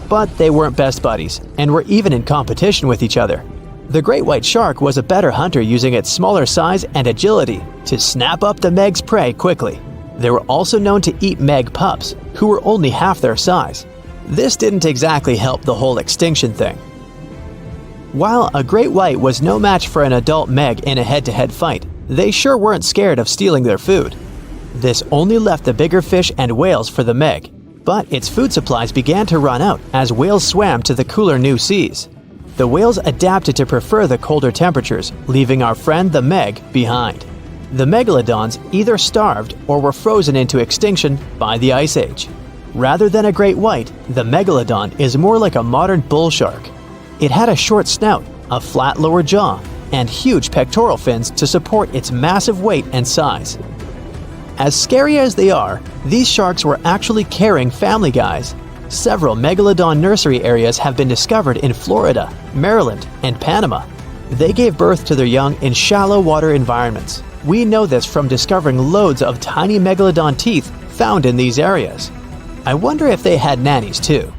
but they weren't best buddies and were even in competition with each other. The great white shark was a better hunter using its smaller size and agility to snap up the Meg's prey quickly. They were also known to eat Meg pups, who were only half their size. This didn't exactly help the whole extinction thing. While a great white was no match for an adult Meg in a head-to-head fight, they sure weren't scared of stealing their food. This only left the bigger fish and whales for the Meg, but its food supplies began to run out as whales swam to the cooler new seas. The whales adapted to prefer the colder temperatures, leaving our friend the Meg behind. The megalodons either starved or were frozen into extinction by the Ice Age. Rather than a great white, the megalodon is more like a modern bull shark. It had a short snout, a flat lower jaw, and huge pectoral fins to support its massive weight and size. As scary as they are, these sharks were actually caring family guys. Several megalodon nursery areas have been discovered in Florida, Maryland, and Panama. They gave birth to their young in shallow water environments. We know this from discovering loads of tiny megalodon teeth found in these areas. I wonder if they had nannies too.